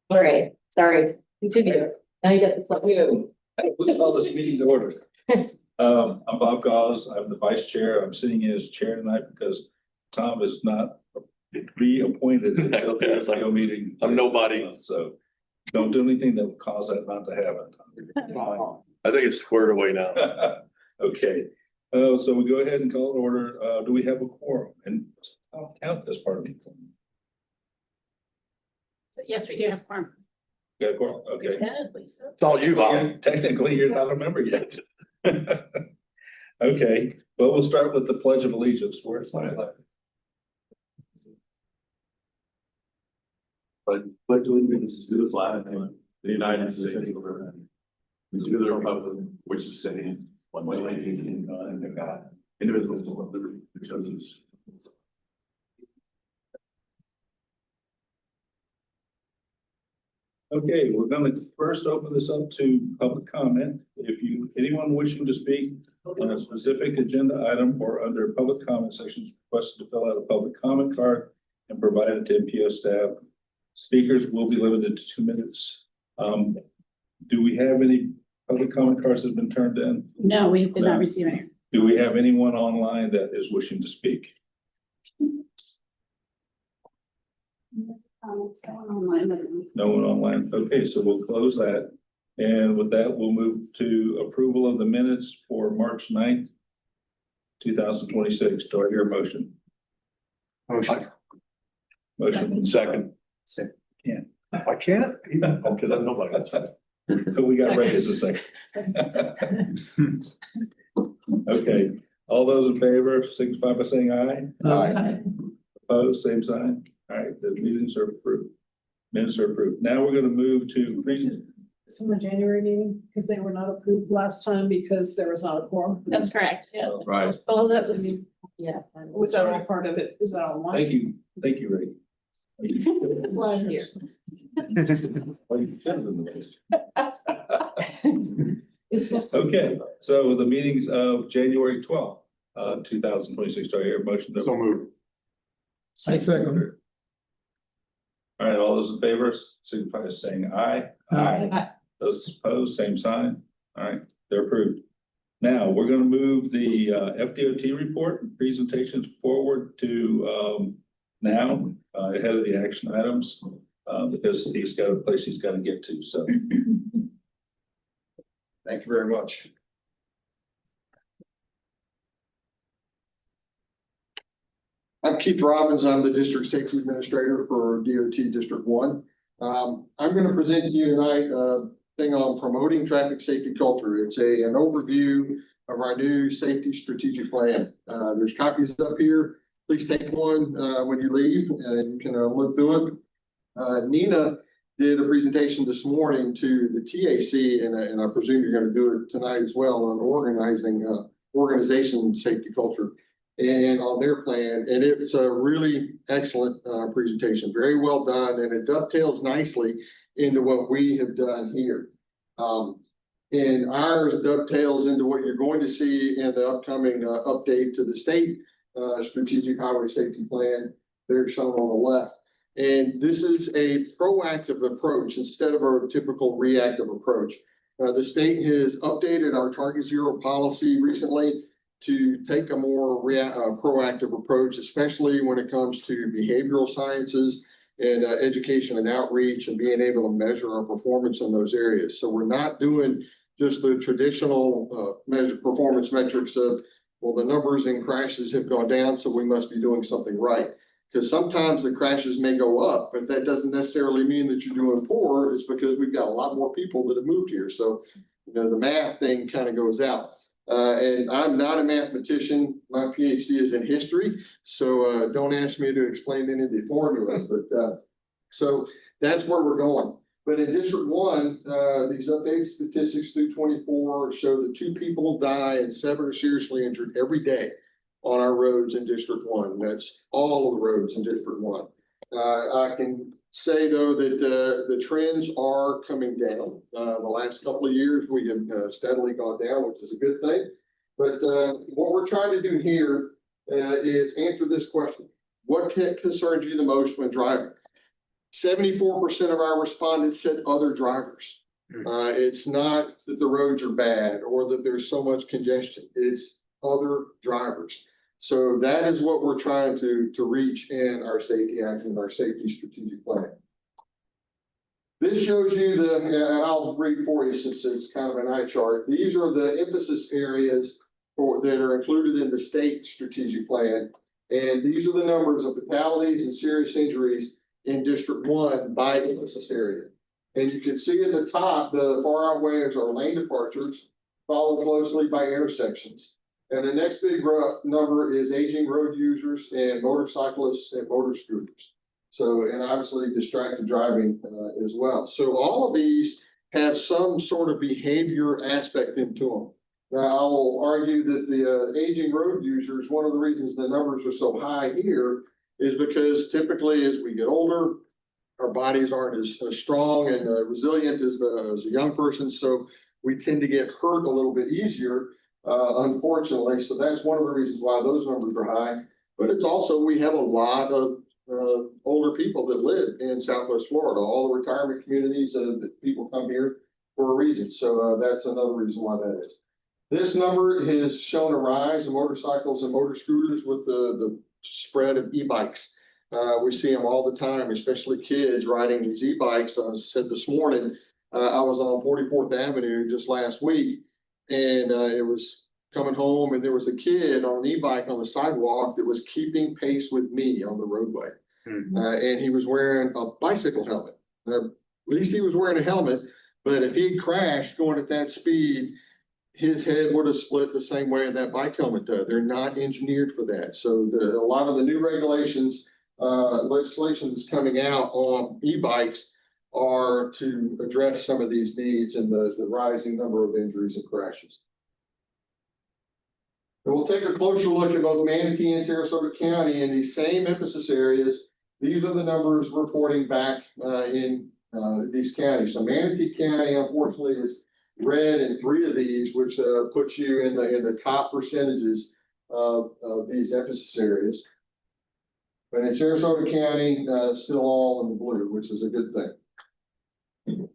All right, sorry, continue. Now you got this. We'll call this meeting to order. I'm Bob Gauss. I'm the vice chair. I'm sitting in as chair tonight because Tom is not reappointed until the SIO meeting. I'm nobody. So don't do anything that will cause that not to happen. I think it's squared away now. Okay, so we go ahead and call it order. Do we have a quorum? And I'll count this part of me. Yes, we do have quorum. Got a quorum, okay. It's all you, Bob. Technically, you're not a member yet. Okay, well, we'll start with the Pledge of Allegiance. Where's my flag? Pledge allegiance to the flag of the United States of America, and to the republic which is standing one nation under God, indivisible, with liberty and justice. Okay, we're gonna first open this up to public comment. Anyone wishing to speak on a specific agenda item or under public comment sections, requested to fill out a public comment card and provide it to MPO staff. Speakers will be limited to 2 minutes. Do we have any public comment cards that have been turned in? No, we did No. not receive any. Do we have anyone online that is wishing to speak? It's going online. No one online. Okay, so we'll close that. And with that, we'll move to approval of the minutes for March 9th, 2026. Do I hear a motion? Motion. Motion. Second. Can't. I can't, because I'm nobody. So we got Ray as a second. Okay, all those in favor signify by saying aye. Aye. Opposed, same sign. All right, the meetings are approved. Minutes are approved. Now we're gonna move to It's from the January meeting, because they were not approved last time because there was not a quorum. That's correct, yeah. Right. Well, that was, Yeah. was that all part of it? Is that all one? Thank you, Ray. One here. Well, you should have been the best. It's just. Okay, so the meetings of January 12th, 2026, do I hear a motion? to- So moved. Second. All right, all those in favor signify by saying aye. Aye. Those opposed, same sign. All right, they're approved. Now, we're gonna move the FDOT report and presentations forward to now ahead of the action items because he's got a place he's got to get to, so. Thank you very much. I'm Keith Robbins. I'm the District Safety Administrator for DOT District 1. I'm going to present to you tonight a thing on promoting traffic safety culture. It's an overview of our new safety strategic plan. There's copies up here. Please take one when you leave and you can look through it. Nina did a presentation this morning to the TAC, and I presume you're going to do it tonight as well, on organizing organization safety culture and on their plan. And it's a really excellent presentation, very well done, and it dovetails nicely into what we have done here. And ours dovetails into what you're going to see in the upcoming update to the state strategic highway safety plan. They're shown on the left. And this is a proactive approach instead of a typical reactive approach. The state has updated our Target Zero policy recently to take a more proactive approach, especially when it comes to behavioral sciences and education and outreach and being able to measure our performance in those areas. So we're not doing just the traditional performance metrics of, well, the numbers in crashes have gone down, so we must be doing something right. Because sometimes the crashes may go up, but that doesn't necessarily mean that you're doing poor. It's because we've got a lot more people that have moved here. So, the math thing kind of goes out. And I'm not a mathematician. My PhD is in history. So don't ask me to explain any of the formulas. But so that's where we're going. But in District 1, these updated statistics through 24 show that 2 people die and 7 are seriously injured every day on our roads in District 1. That's all of the roads in District 1. I can say, though, that the trends are coming down. The last couple of years, we have steadily gone down, which is a good thing. But what we're trying to do here is answer this question. What concerns you the most when driving? 74% of our respondents said other drivers. It's not that the roads are bad or that there's so much congestion. It's other drivers. So that is what we're trying to reach in our safety act and our safety strategic plan. This shows you and I'll read for you since it's kind of an eye chart. These are the emphasis areas that are included in the state strategic plan. And these are the numbers of fatalities and serious injuries in District 1 by emphasis area. And you can see at the top, the far out ways are lane departures, followed closely by intersections. And the next big number is aging road users and motorcyclists and motor scooters. So, and obviously distracted driving as well. So all of these have some sort of behavior aspect into them. Now, I will argue that the aging road users, one of the reasons the numbers are so high here is because typically as we get older, our bodies aren't as strong and resilient as a young person. So we tend to get hurt a little bit easier, unfortunately. So that's one of the reasons why those numbers are high. But it's also, we have a lot of older people that live in Southwest Florida, all the retirement communities that people come here for a reason. So that's another reason why that is. This number has shown a rise in motorcycles and motor scooters with the spread of e-bikes. We see them all the time, especially kids riding these e-bikes. I said this morning, I was on 44th Avenue just last week, and it was coming home, and there was a kid on an e-bike on the sidewalk that was keeping pace with me on the roadway. And he was wearing a bicycle helmet. At least he was wearing a helmet, but if he crashed going at that speed, his head would have split the same way that bike helmet does. They're not engineered for that. So a lot of the new regulations, legislation that's coming out on e-bikes are to address some of these needs and the rising number of injuries and crashes. And we'll take a closer look at both Manatee and Sarasota County in these same emphasis areas. These are the numbers reporting back in these counties. So Manatee County, unfortunately, is red in 3 of these, which puts you in the top percentages of these emphasis areas. But in Sarasota County, still all in the blue, which is a good thing.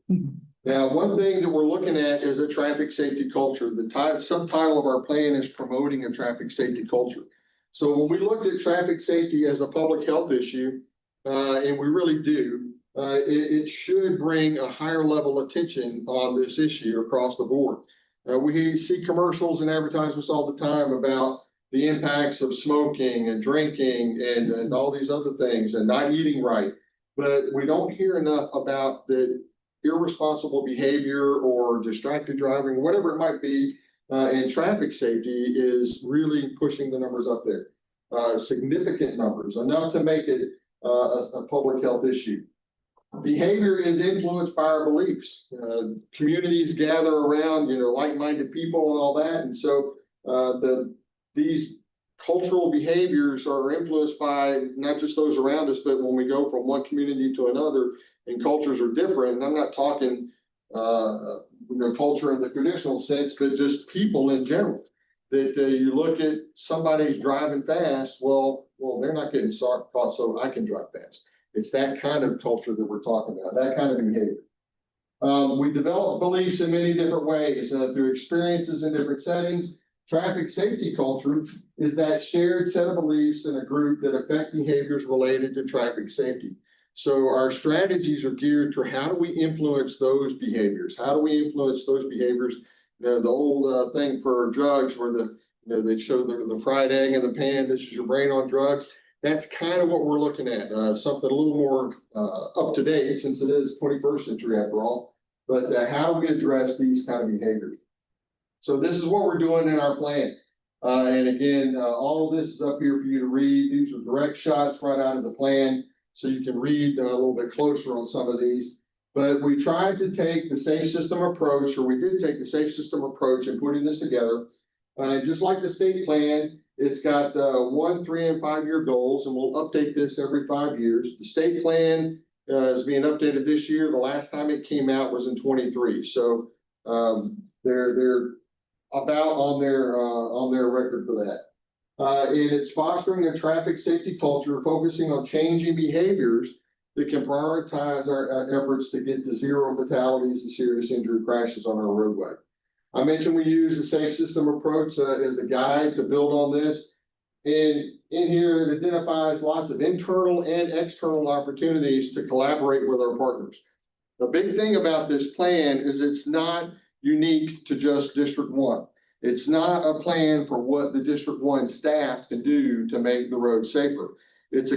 Now, one thing that we're looking at is a traffic safety culture. The subtitle of our plan is promoting a traffic safety culture. So when we look at traffic safety as a public health issue, and we really do, it should bring a higher level attention on this issue across the board. We see commercials and advertisements all the time about the impacts of smoking and drinking and all these other things and not eating right. But we don't hear enough about the irresponsible behavior or distracted driving, whatever it might be, and traffic safety is really pushing the numbers up there. Significant numbers, enough to make it a public health issue. Behavior is influenced by our beliefs. Communities gather around, like-minded people and all that. And so these cultural behaviors are influenced by not just those around us, but when we go from one community to another and cultures are different. And I'm not talking culture in the traditional sense, but just people in general. That you look at somebody's driving fast, well, they're not getting caught, so I can drive fast. It's that kind of culture that we're talking about, that kind of behavior. We develop beliefs in many different ways through experiences in different settings. Traffic safety culture is that shared set of beliefs in a group that affect behaviors related to traffic safety. So our strategies are geared to how do we influence those behaviors? How do we influence those behaviors? The old thing for drugs where they show the fried egg in the pan, this is your brain on drugs. That's kind of what we're looking at, something a little more up to date since it is 21st century after all. But how do we address these kind of behaviors? So this is what we're doing in our plan. And again, all of this is up here for you to read. These are direct shots right out of the plan. So you can read a little bit closer on some of these. But we tried to take the safe system approach, or we did take the safe system approach in putting this together. Just like the state plan, it's got 1, 3, and 5 year goals, and we'll update this every 5 years. The state plan is being updated this year. The last time it came out was in 23. So they're about on their record for that. And it's fostering a traffic safety culture, focusing on changing behaviors that can prioritize our efforts to get to zero fatalities and serious injury crashes on our roadway. I mentioned we use a safe system approach as a guide to build on this. And in here, it identifies lots of internal and external opportunities to collaborate with our partners. The big thing about this plan is it's not unique to just District 1. It's not a plan for what the District 1 staff can do to make the road safer. It's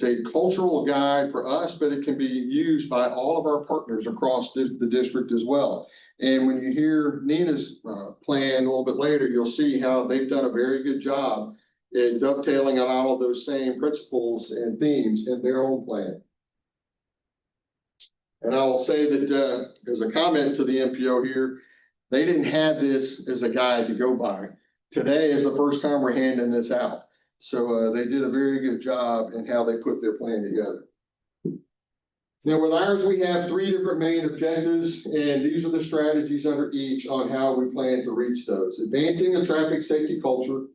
a cultural guide for us, but it can be used by all of our partners across the district as well. And when you hear Nina's plan a little bit later, you'll see how they've done a very good job in dovetailing on all of those same principles and themes in their own plan. And I will say that as a comment to the MPO here, they didn't have this as a guide to go by. Today is the first time we're handing this out. So they did a very good job in how they put their plan together. Now with ours, we have 3 different main objectives, and these are the strategies under each on how we plan to reach those. Advancing a traffic safety culture,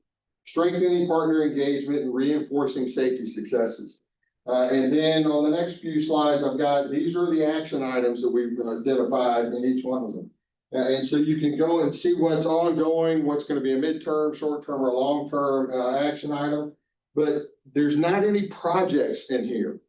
strengthening partner engagement, and reinforcing safety successes. And then on the next few slides, these are the action items that we've identified in each one of them. And so you can go and see what's ongoing, what's going to be a midterm, short-term, or long-term action item. But there's not any projects in here.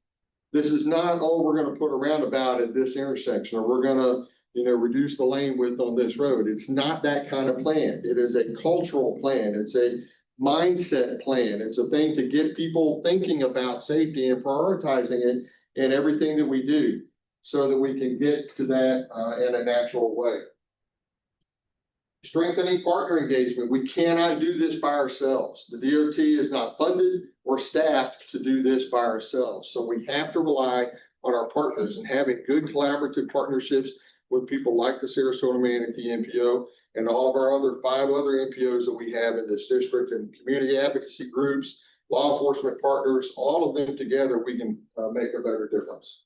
This is not, oh, we're going to put a roundabout at this intersection, or we're going to, reduce the lane width on this road. It's not that kind of plan. It is a cultural plan. It's a mindset plan. It's a thing to get people thinking about safety and prioritizing it in everything that we do so that we can get to that in a natural way. Strengthening partner engagement. We cannot do this by ourselves. The DOT is not funded or staffed to do this by ourselves. So we have to rely on our partners and having good collaborative partnerships with people like the Sarasota Manatee MPO and all of our other 5 other MPOs that we have in this district, and community advocacy groups, law enforcement partners, all of them together, we can make a better difference.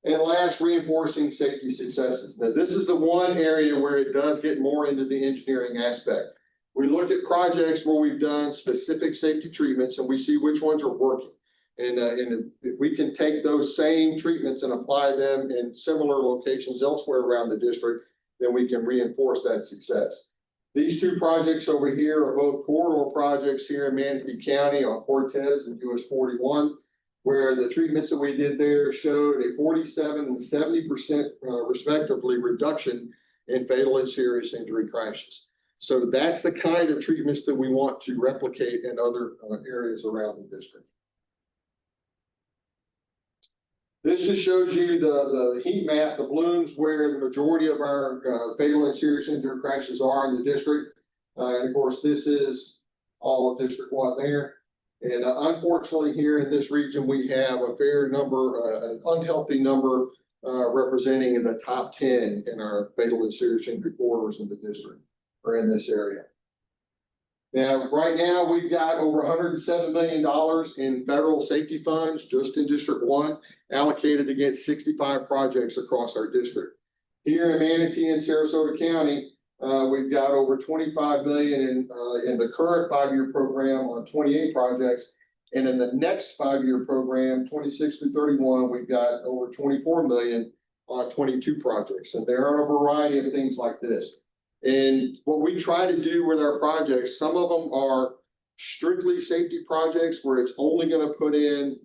And last, reinforcing safety successes. Now, this is the one area where it does get more into the engineering aspect. We look at projects where we've done specific safety treatments and we see which ones are working. And if we can take those same treatments and apply them in similar locations elsewhere around the district, then we can reinforce that success. These 2 projects over here are both corridor projects here in Manatee County on Cortez and US 41. Where the treatments that we did there showed a 47% and 70% respectively reduction in fatal and serious injury crashes. So that's the kind of treatments that we want to replicate in other areas around the district. This just shows you the heat map, the blooms where the majority of our fatal and serious injury crashes are in the district. And of course, this is all of District 1 there. And unfortunately, here in this region, we have a fair number, an unhealthy number representing the top 10 in our fatal and serious injury corridors in the district or in this area. Now, right now, we've got over $107 million in federal safety funds just in District 1 allocated against 65 projects across our district. Here in Manatee and Sarasota County, we've got over $25 million in the current 5-year program on 28 projects. And in the next 5-year program, 26 to 31, we've got over $24 million on 22 projects. And there are a variety of things like this. And what we try to do with our projects, some of them are strictly safety projects where it's only going to put in,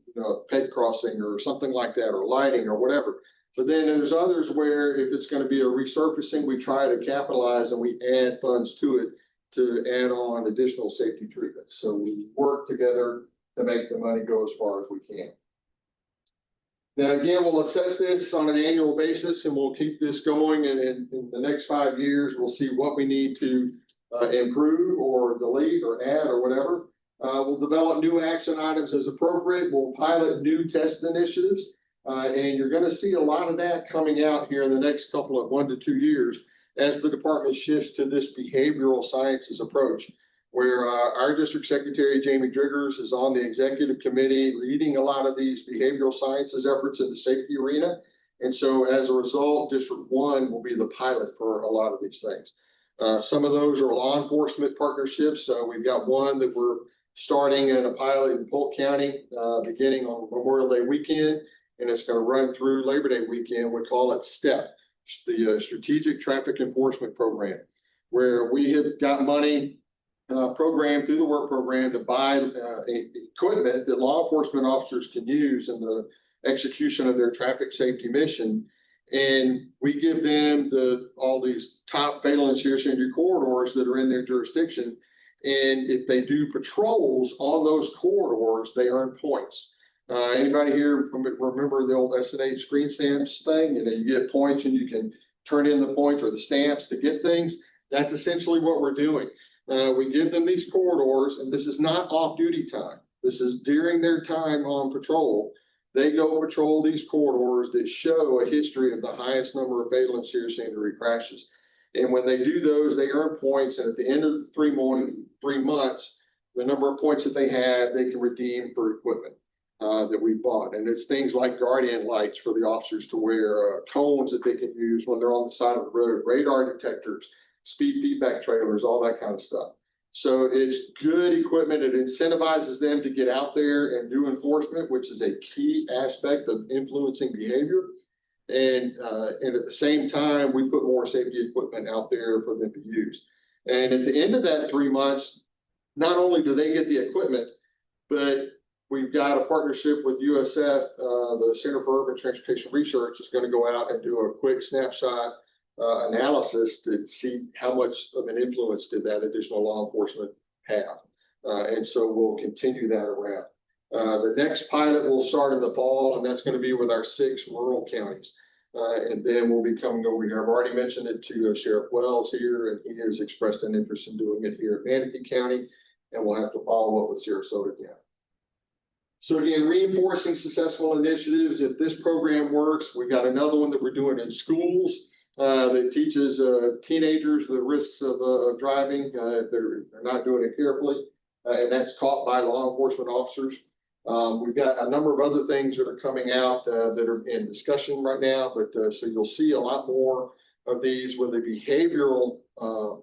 ped crossing or something like that, or lighting or whatever. But then there's others where if it's going to be a resurfacing, we try to capitalize and we add funds to it to add on additional safety treatments. So we work together to make the money go as far as we can. Now, again, we'll assess this on an annual basis and we'll keep this going. And in the next 5 years, we'll see what we need to improve or delete or add or whatever. We'll develop new action items as appropriate. We'll pilot new test initiatives. And you're going to see a lot of that coming out here in the next couple of 1 to 2 years as the department shifts to this behavioral sciences approach, where our district secretary, Jamie Driggers, is on the executive committee leading a lot of these behavioral sciences efforts in the safety arena. And so as a result, District 1 will be the pilot for a lot of these things. Some of those are law enforcement partnerships. We've got one that we're starting in a pilot in Polk County, beginning on Memorial Day weekend. And it's going to run through Labor Day weekend. We call it STEP, the Strategic Traffic Enforcement Program, where we have got money programmed through the work program to buy equipment that law enforcement officers can use in the execution of their traffic safety mission. And we give them all these top fatal and serious injury corridors that are in their jurisdiction. And if they do patrols on those corridors, they earn points. Anybody here remember the old S&H screen stamps thing? You know, you get points and you can turn in the points or the stamps to get things. That's essentially what we're doing. We give them these corridors, and this is not off-duty time. This is during their time on patrol. They go patrol these corridors that show a history of the highest number of fatal and serious injury crashes. And when they do those, they earn points. And at the end of the 3 months, the number of points that they have, they can redeem for equipment that we bought. And it's things like guardian lights for the officers to wear, cones that they can use when they're on the side of the road, radar detectors, speed feedback trailers, all that kind of stuff. So it's good equipment. It incentivizes them to get out there and do enforcement, which is a key aspect of influencing behavior. And at the same time, we put more safety equipment out there for them to use. And at the end of that 3 months, not only do they get the equipment, but we've got a partnership with USF, the Center for Urban Transportation Research is going to go out and do a quick snapshot analysis to see how much of an influence did that additional law enforcement have. And so we'll continue that around. The next pilot will start in the fall, and that's going to be with our 6 rural counties. And then we'll be coming over here. I've already mentioned it to Sheriff Wells here, and he has expressed an interest in doing it here at Manatee County, and we'll have to follow up with Sarasota County. So again, reinforcing successful initiatives. If this program works, we've got another one that we're doing in schools that teaches teenagers the risks of driving if they're not doing it carefully. And that's taught by law enforcement officers. We've got a number of other things that are coming out that are in discussion right now, but so you'll see a lot more of these with the behavioral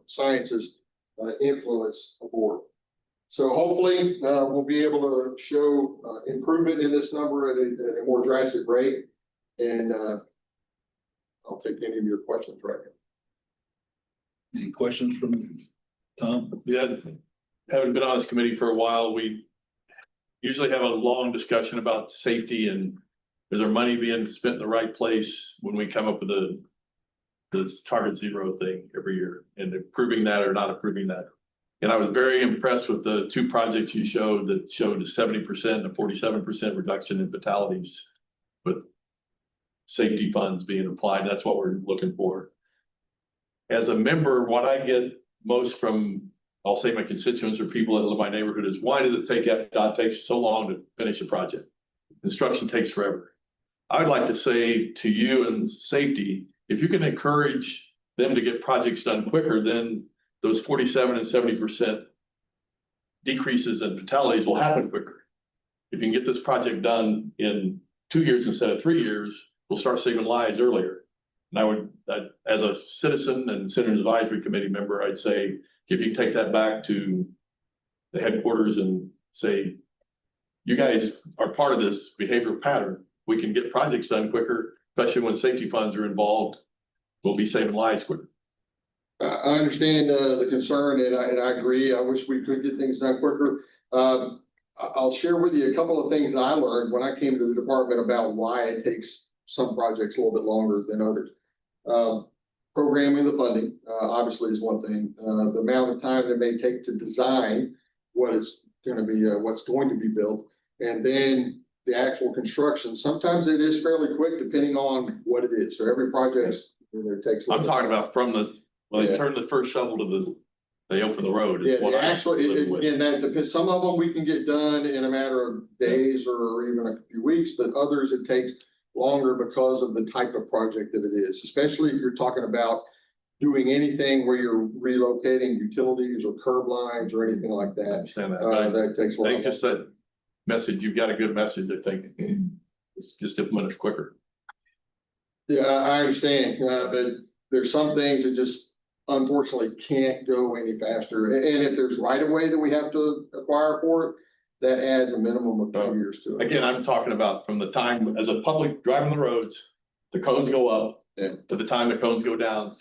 sciences influence aboard. So hopefully we'll be able to show improvement in this number at a more drastic rate. And I'll take any of your questions right now. Any questions from Tom? Yeah, having been on this committee for a while, we usually have a long discussion about safety and is our money being spent in the right place when we come up with this target zero thing every year and approving that or not approving that. And I was very impressed with the 2 projects you showed that showed a 70% and a 47% reduction in fatalities with safety funds being applied. That's what we're looking for. As a member, what I get most from, I'll say my constituents or people that live in my neighborhood is, why did it take FDOT takes so long to finish a project? Construction takes forever. I'd like to say to you and safety, if you can encourage them to get projects done quicker, then those 47 and 70% decreases in fatalities will happen quicker. If you can get this project done in 2 years instead of 3 years, we'll start saving lives earlier. And I would, as a citizen and Citizen Advisory Committee member, I'd say, if you take that back to the headquarters and say, you guys are part of this behavioral pattern, we can get projects done quicker, especially when safety funds are involved, we'll be saving lives quicker. I understand the concern, and I agree. I wish we could get things done quicker. I'll share with you a couple of things that I learned when I came to the department about why it takes some projects a little bit longer than others. Programming the funding, obviously, is one thing. The amount of time it may take to design what is going to be, what's going to be built, and then the actual construction. Sometimes it is fairly quick, depending on what it is. So every project takes. I'm talking about from when they turn the first shovel to they open the road. Yeah, and that depends. Some of them we can get done in a matter of days or even a few weeks, but others it takes longer because of the type of project that it is, especially if you're talking about doing anything where you're relocating utilities or curb lines or anything like I that. understand that. That takes a I lot. think just that message, you've got a good message, I think. It's just implement it quicker. Yeah, I understand, but there's some things that just unfortunately can't go any faster. And if there's right of way that we have to acquire for it, that adds a minimum of 2 years to it. Again, I'm talking about from the time as a public driving the roads, the cones go up Yeah. to the time the cones go down.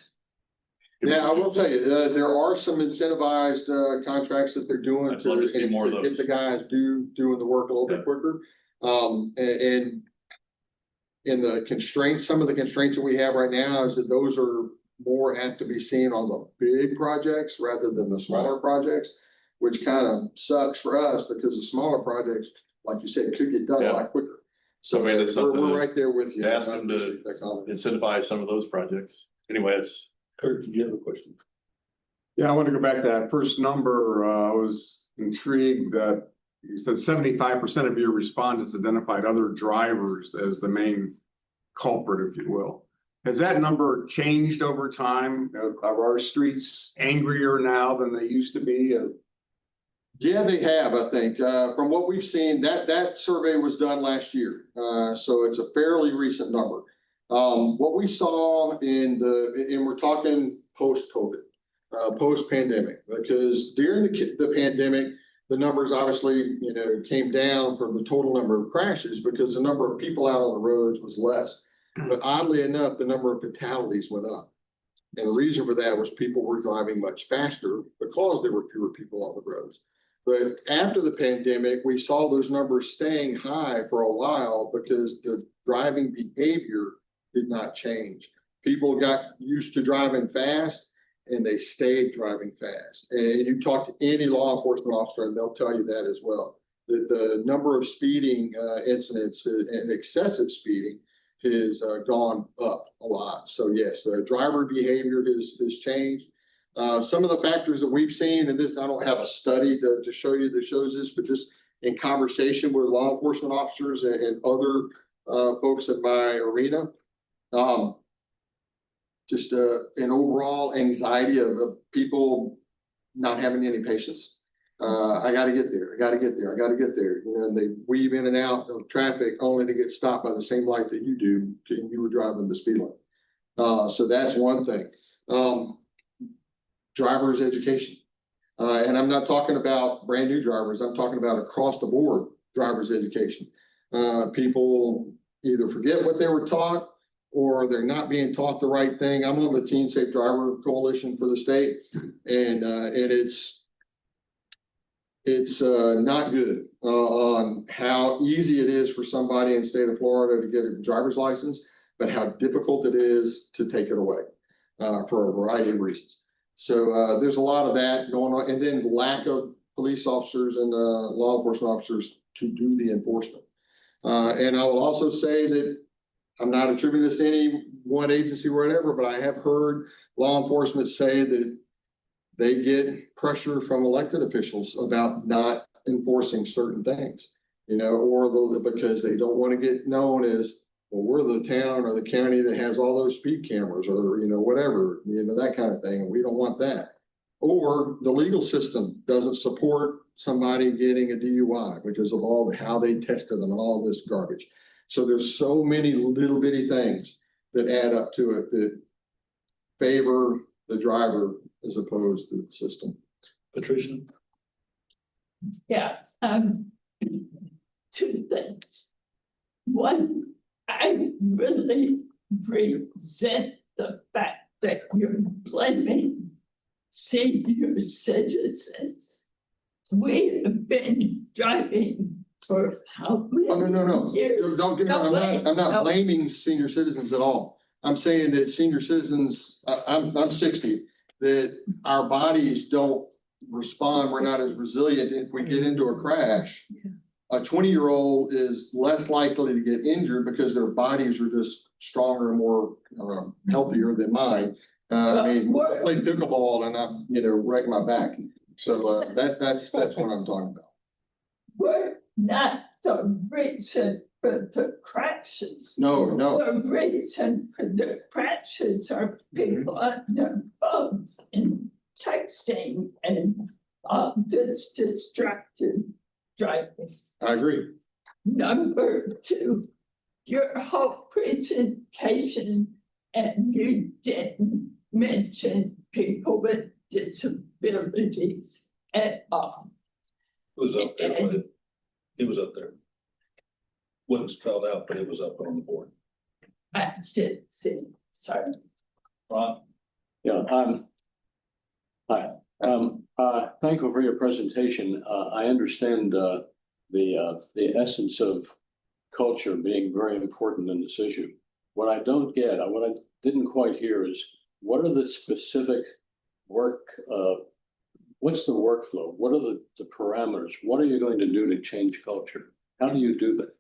Yeah, I will tell you, there are some incentivized contracts that they're doing I'd love to see more of get those. the guys doing the work a little bit quicker. And in the constraints, some of the constraints that we have right now is that those are more apt to be seen on the big projects rather than the smaller projects, which kind of sucks for us because the smaller projects, like you said, could get done a lot quicker. So maybe that's something we're to right there with you. ask I them to appreciate that comment. incentivize some of those projects. Anyway, it's Kurt, do you have a question? Yeah, I want to go back to that first number. I was intrigued that you said 75% of your respondents identified other drivers as the main culprit, if you will. Has that number changed over time? Are our streets angrier now than they used to be? Yeah, they have, I think. From what we've seen, that survey was done last year. So it's a fairly recent number. What we saw and we're talking post-COVID, post-pandemic, because during the pandemic, the numbers obviously, came down from the total number of crashes because the number of people out on the roads was less. But oddly enough, the number of fatalities went up. And the reason for that was people were driving much faster because there were fewer people on the roads. But after the pandemic, we saw those numbers staying high for a while because the driving behavior did not change. People got used to driving fast and they stayed driving fast. And you talk to any law enforcement officer and they'll tell you that as well, that the number of speeding incidents and excessive speeding has gone up a lot. So yes, driver behavior has changed. Some of the factors that we've seen, and this, I don't have a study to show you that shows this, but just in conversation with law enforcement officers and other folks in my arena, just an overall anxiety of people not having any patience. I got to get there. I got to get there. I got to get there. And they weave in and out of traffic only to get stopped by the same light that you do. And you were driving the speed limit. So that's one thing. Driver's education. And I'm not talking about brand new drivers. I'm talking about across the board driver's education. People either forget what they were taught or they're not being taught the right thing. I'm on the Teen Safe Driver Coalition for the state, and it's not good on how easy it is for somebody in the state of Florida to get a driver's license, but how difficult it is to take it away for a variety of reasons. So there's a lot of that going on, and then lack of police officers and law enforcement officers to do the enforcement. And I will also say that I'm not attributing this to any one agency or whatever, but I have heard law enforcement say that they get pressure from elected officials about not enforcing certain things, or because they don't want to get known as, well, we're the town or the county that has all those speed cameras or, whatever, that kind of thing. And we don't want that. Or the legal system doesn't support somebody getting a DUI because of how they tested them and all this garbage. So there's so many little bitty things that add up to it that favor the driver as opposed to the system. Patricia? Yeah, two things. One, I really resent the fact that you're blaming senior citizens. We have been driving for how many Oh, no. years? Don't get me wrong. I'm not No. blaming senior citizens at all. I'm saying that senior citizens, I'm 60, that our bodies don't respond. We're not as resilient. If we get into a crash, a 20-year-old is less likely to get injured because their bodies are just stronger and more healthier than mine. I play pickleball and I, wreck my back. So that's what I'm talking about. We're not the reason for the crashes. No. The reason for the crashes are people on their phones and texting and this distracted driving. I agree. Number two, your whole presentation, and you didn't mention people with disabilities at all. It was up there, but it was up there. Wasn't spelled out, but it was up on the board. I did see, sorry. Ron? Yeah, hi, thank you for your presentation. I understand, the essence of culture being very important in this issue. What I don't get, what I didn't quite hear is, what are the specific work, what's the workflow? What are the parameters? What are you going to do to change culture? How do you do that?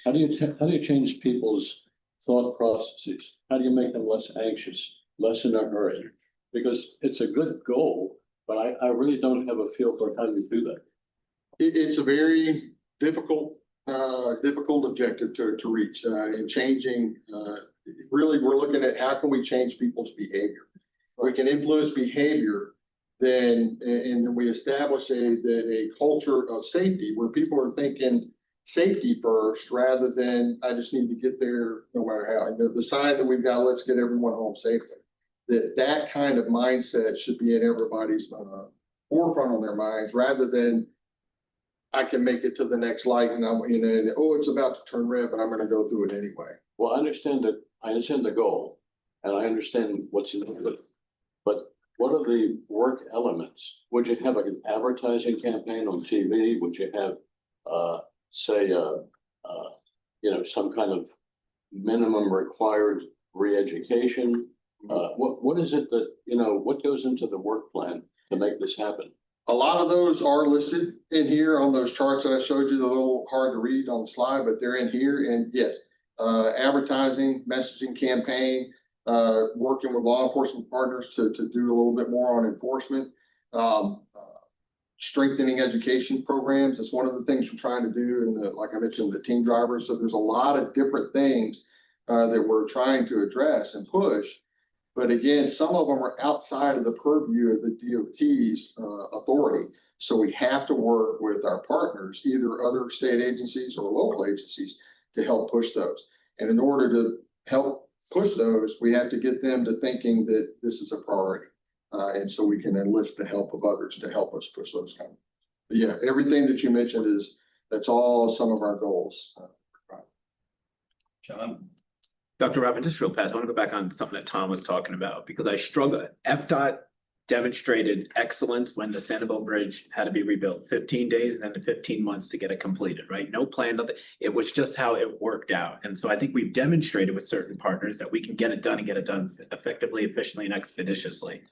How do you change people's thought processes? How do you make them less anxious, less in a hurry? Because it's a good goal, but I really don't have a feel for how you do that. It's a very difficult objective to reach, in changing, really, we're looking at how can we change people's behavior? We can influence behavior, then, and we establish a culture of safety where people are thinking safety first, rather than I just need to get there no matter how. The sign that we've got, let's get everyone home safely. That kind of mindset should be in everybody's forefront on their minds, rather than I can make it to the next light and oh, it's about to turn red, but I'm gonna go through it anyway. Well, I understand the goal, and I understand what's in it, but what are the work elements? Would you have an advertising campaign on TV? Would you have, say, some kind of minimum required re-education? What is it that, what goes into the work plan to make this happen? A lot of those are listed in here on those charts that I showed you, a little hard to read on the slide, but they're in here. And yes, advertising, messaging campaign, working with law enforcement partners to do a little bit more on enforcement, strengthening education programs. That's one of the things we're trying to do. And like I mentioned, the team drivers. So there's a lot of different things that we're trying to address and push. But again, some of them are outside of the purview of the DOT's authority. So we have to work with our partners, either other state agencies or local agencies, to help push those. And in order to help push those, we have to get them to thinking that this is a priority. And so we can enlist the help of others to help us push those kind of. But yeah, everything that you mentioned that's all some of our goals. John? Dr. Robin, just real fast, I want to go back on something that Tom was talking about, because I struggle. FDOT demonstrated excellence when the Sanibel Bridge had to be rebuilt, 15 days and then 15 months to get it completed, right? No plan, nothing. It was just how it worked out. And so I think we've demonstrated with certain partners that we can get it done and get it done effectively, efficiently, and expeditiously.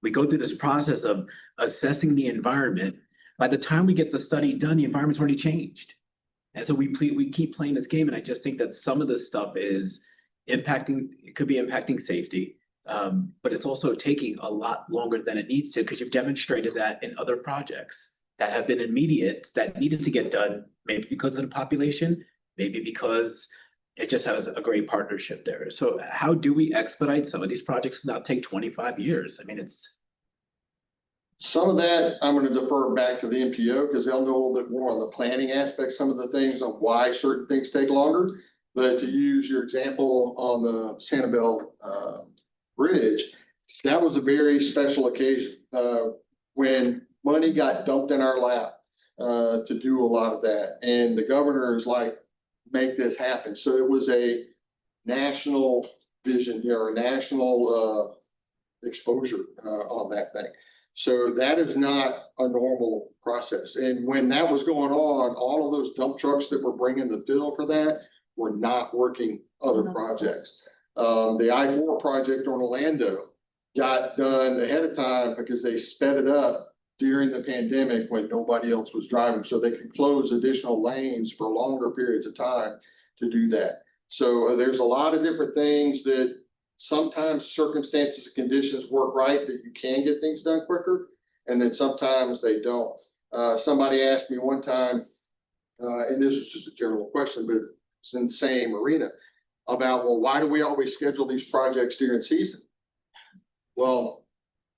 We go through this process of assessing the environment. By the time we get the study done, the environment's already changed. And so we keep playing this game. And I just think that some of this stuff is it could be impacting safety, but it's also taking a lot longer than it needs to, because you've demonstrated that in other projects that have been immediate, that needed to get done, maybe because of the population, maybe because it just has a great partnership there. So how do we expedite some of these projects to not take 25 years? I mean, it's. Some of that, I'm going to defer back to the NPO because they'll know a little bit more on the planning aspect, some of the things on why certain things take longer. But to use your example on the Sanibel Bridge, that was a very special occasion when money got dumped in our lap to do a lot of that. And the governor is like, make this happen. So it was a national vision here, a national exposure on that thing. So that is not a normal process. And when that was going on, all of those dump trucks that were bringing the bill for that were not working other projects. The I-4 project on Orlando got done ahead of time because they sped it up during the pandemic when nobody else was driving. So they could close additional lanes for longer periods of time to do that. So there's a lot of different things that sometimes circumstances and conditions work right that you can get things done quicker. And then sometimes they don't. Somebody asked me one time, and this was just a general question, but it's in the same arena about, well, why do we always schedule these projects during season? Well,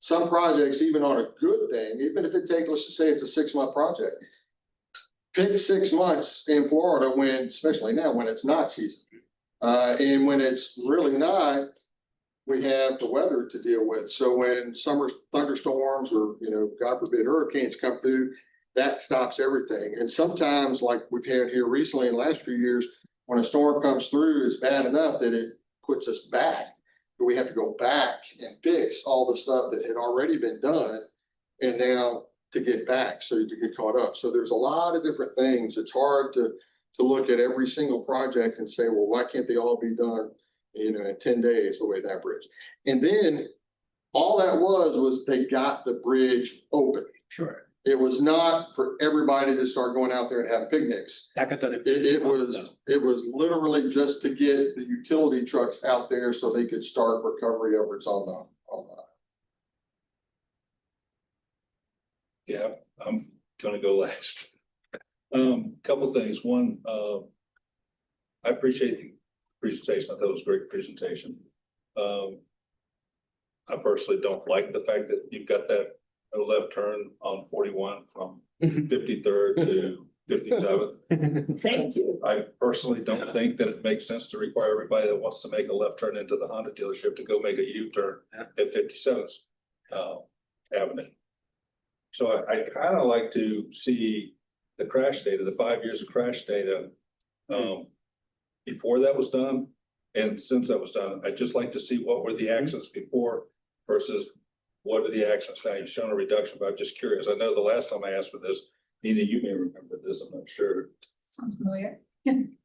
some projects, even on a good thing, even if it takes, let's just say it's a 6-month project, pick 6 months in Florida when, especially now, when it's not season. And when it's really not, we have the weather to deal with. So when summer thunderstorms or, God forbid, hurricanes come through, that stops everything. And sometimes, like we've had here recently in the last few years, when a storm comes through, it's bad enough that it puts us back. But we have to go back and fix all the stuff that had already been done. And now to get back, so you can get caught up. So there's a lot of different things. It's hard to look at every single project and say, well, why can't they all be done, in 10 days, the way that bridge? And then all that was they got the bridge open. Sure. It was not for everybody to start going out there and have picnics. That got done. It was literally just to get the utility trucks out there so they could start recovery efforts on the. Yeah, I'm gonna go last. Couple things. One, I appreciate the presentation. I thought it was a great presentation. I personally don't like the fact that you've got that left turn on 41 from 53rd to 57th. Thank you. I personally don't think that it makes sense to require everybody that wants to make a left turn into the Honda dealership to go make a U-turn at 57th Avenue. So I kind of like to see the crash data, the 5 years of crash data, before that was done. And since that was done, I'd just like to see what were the accidents before versus what are the accidents now. You've shown a reduction, but I'm just curious. I know the last time I asked for this, Nina, you may remember this, I'm not sure. Sounds familiar.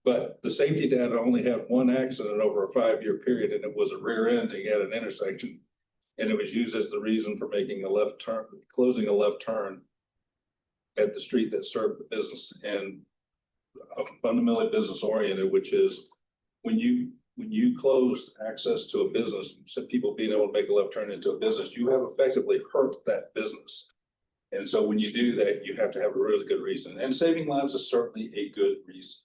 But the safety data only had one accident over a 5-year period, and it was a rear ending at an intersection. And it was used as the reason for making a left turn, closing a left turn at the street that served the business, and fundamentally business oriented, which is when you close access to a business, some people being able to make a left turn into a business, you have effectively hurt that business. And so when you do that, you have to have a really good reason. And saving lives is certainly a good reason.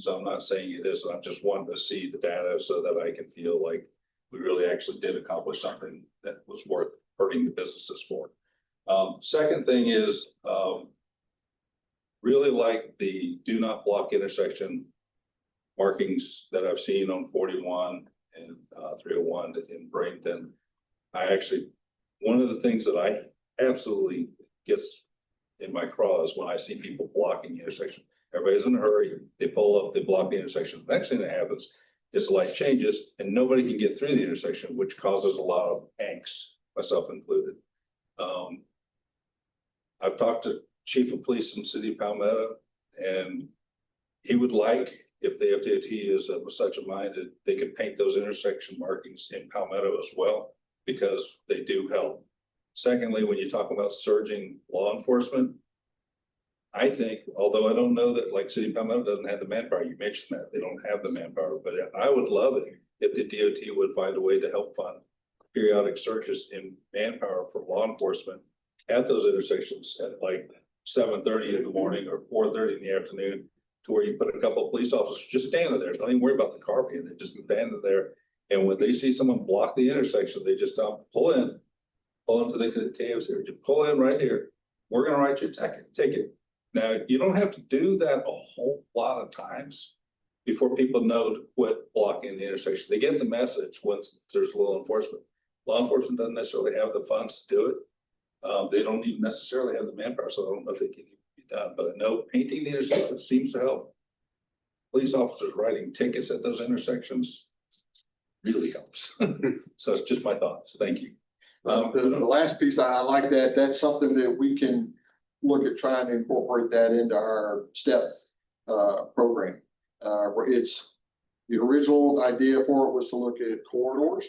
So I'm not saying it is, I'm just wanting to see the data so that I can feel like we really actually did accomplish something that was worth hurting the businesses for. Second thing is, really like the do not block intersection markings that I've seen on 41 and 301 in Bradenton. One of the things that I absolutely gets in my craw is when I see people blocking the intersection. Everybody's in a hurry, they pull up, they block the intersection. The next thing that happens is the light changes and nobody can get through the intersection, which causes a lot of angst, myself included. I've talked to Chief of Police in the city of Palmetto, and he would like, if the FDOT is of such a mind, that they could paint those intersection markings in Palmetto as well, because they do help. Secondly, when you talk about surging law enforcement, I think, although I don't know that like City of Palmetto doesn't have the manpower, you mentioned that they don't have the manpower, but I would love it if the DOT would find a way to help fund periodic surges in manpower for law enforcement at those intersections at like 7:30 in the morning or 4:30 in the afternoon, to where you put a couple of police officers just standing there. Don't even worry about the car being there, just standing there. And when they see someone block the intersection, they just pull into the KFC, just pull in right here. We're gonna write you a ticket. Now, you don't have to do that a whole lot of times before people know to quit blocking the intersection. They get the message once there's law enforcement. Law enforcement doesn't necessarily have the funds to do it. They don't even necessarily have the manpower, so I don't know if it can be done, but I know painting the intersection seems to help. Police officers writing tickets at those intersections really helps. So it's just my thoughts. Thank you. The last piece, I like that. That's something that we can look at trying to incorporate that into our STEP program. Where it's the original idea for it was to look at corridors.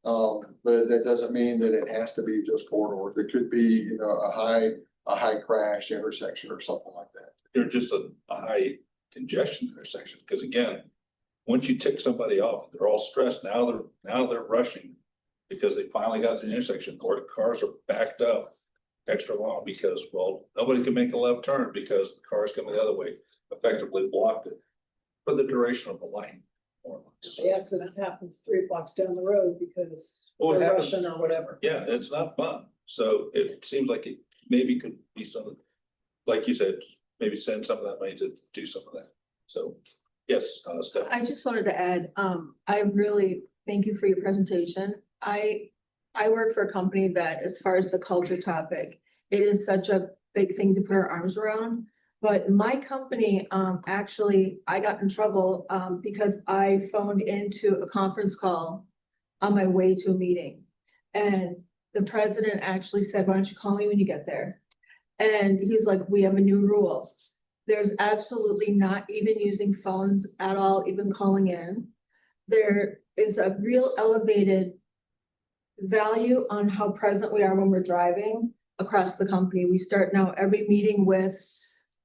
But that doesn't mean that it has to be just corridors. It could be, a high crash intersection or something like that. They're just a high congestion intersection, because again, once you tick somebody off, they're all stressed. Now they're rushing because they finally got to the intersection, or the cars are backed up extra long because, well, nobody can make a left turn because the cars coming the other way effectively blocked it for the duration of the light. The accident happens 3 blocks down the road because Well, it they're happens. rushing or whatever. Yeah, it's not fun. So it seems like it maybe could be something, like you said, maybe send some of that money to do some of that. So, yes, Steph. I just wanted to add, I really thank you for your presentation. I work for a company that, as far as the culture topic, it is such a big thing to put our arms around. But my company, actually, I got in trouble, because I phoned into a conference call on my way to a meeting. And the president actually said, why don't you call me when you get there? And he's like, we have a new rule. There's absolutely not even using phones at all, even calling in. There is a real elevated value on how present we are when we're driving across the company. We start now every meeting with,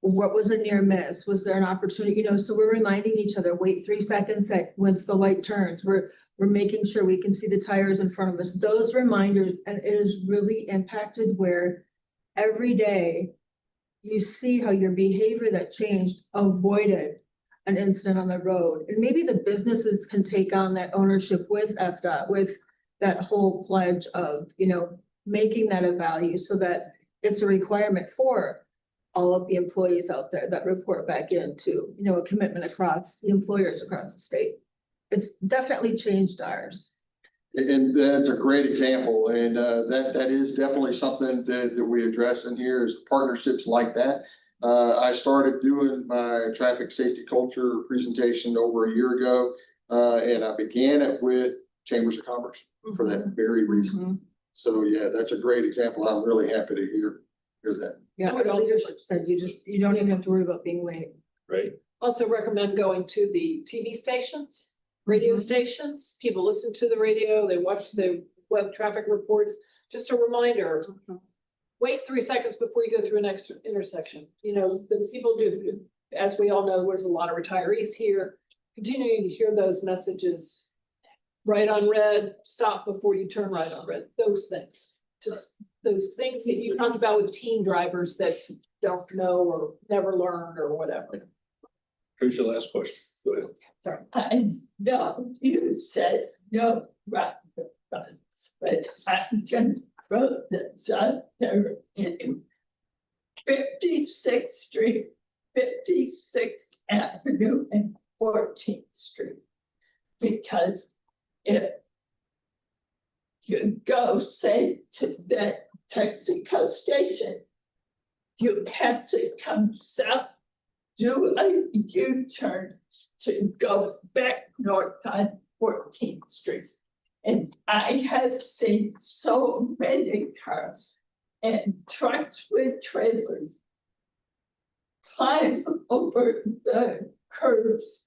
what was a near miss? Was there an opportunity? You know, so we're reminding each other, wait 3 seconds that once the light turns, we're making sure we can see the tires in front of us. Those reminders, and it is really impacted where every day you see how your behavior that changed avoided an incident on the road. And maybe the businesses can take on that ownership with FDOT, with that whole pledge of, you know, making that a value so that it's a requirement for all of the employees out there that report back into, you know, a commitment across the employers across the state. It's definitely changed ours. And that's a great example, and that is definitely something that we address in here is partnerships like that. I started doing my traffic safety culture presentation over a year ago, and I began it with Chambers of Commerce for that very reason. So yeah, that's a great example. I'm really happy to hear that. Yeah, I would our also- leadership said you don't even have to worry about being late. Right? Also recommend going to the TV stations, radio stations. People listen to the radio, they watch the web traffic reports. Just a reminder, wait 3 seconds before you go through an extra intersection. You know, the people do, as we all know, there's a lot of retirees here. Continuing to hear those messages, right on red, stop before you turn right on red, those things. Just those things that you talked about with teen drivers that don't know or never learned or whatever. Here's your last question. Go ahead. Sorry. I know you said no rocket funds, but I'm gonna throw this out there in 56th Street, 56th Avenue and 14th Street. Because if you go, say, to that Texaco station, you have to come south, do a U-turn to go back north on 14th Street. And I have seen so many cars and trucks with trailers climb over the curbs.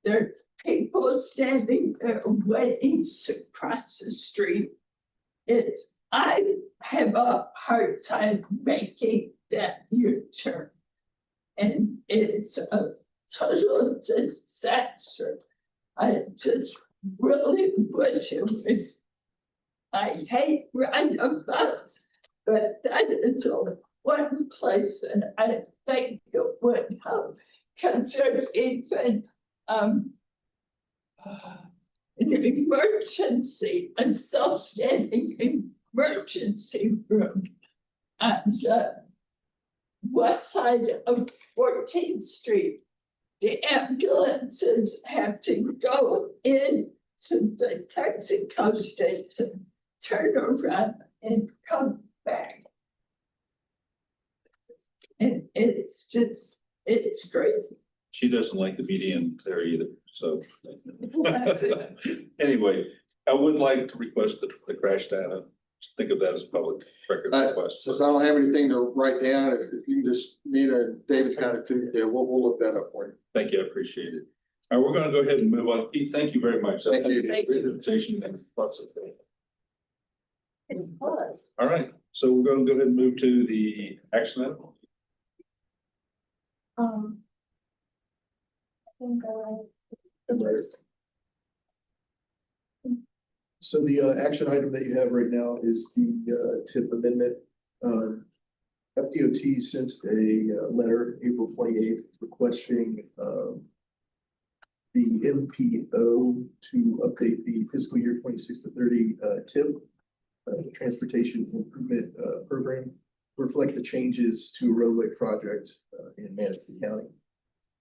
There are people standing there waiting to cross the street. I have a hard time making that U-turn. And it's a total disaster. I just really wish it would. I hate riding a bus, but that is one place that I think it would help. Because there's even an emergency, a self-standing emergency room at the west side of 14th Street. The ambulances have to go in to the Texaco station, turn around and come back. And it's crazy. She doesn't like the median there either, so. Anyway, I would like to request the crash data. Think of that as a public record request. Since I don't have anything to write down, if you can just need David's got it too, yeah, we'll look that up for you. Thank you, I appreciate it. All right, we're gonna go ahead and move on. Pete, thank you very much. Thank you. Presentation and lots of things. It was. All right, so we're gonna go ahead and move to the action item. So the action item that you have right now is the tip amendment. FDOT sent a letter April 28th requesting the MPO to update the fiscal year 26 to 30 tip transportation improvement program to reflect the changes to a roadway project in Madison County.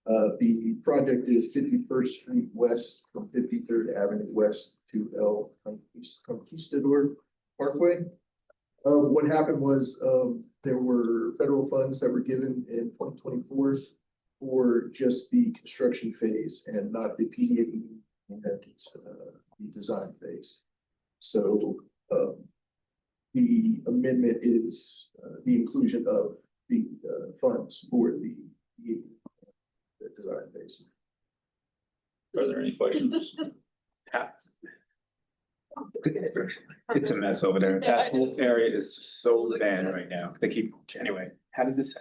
The project is 51st Street West from 53rd Avenue West to El Conquistador Parkway. What happened was, there were federal funds that were given in 2024 for just the construction phase and not the PDA and the design phase. So, the amendment is, the inclusion of the, funds for the design phase. Are there any questions? It's a mess over there. That whole area is so bad right now. They keep, anyway, how did this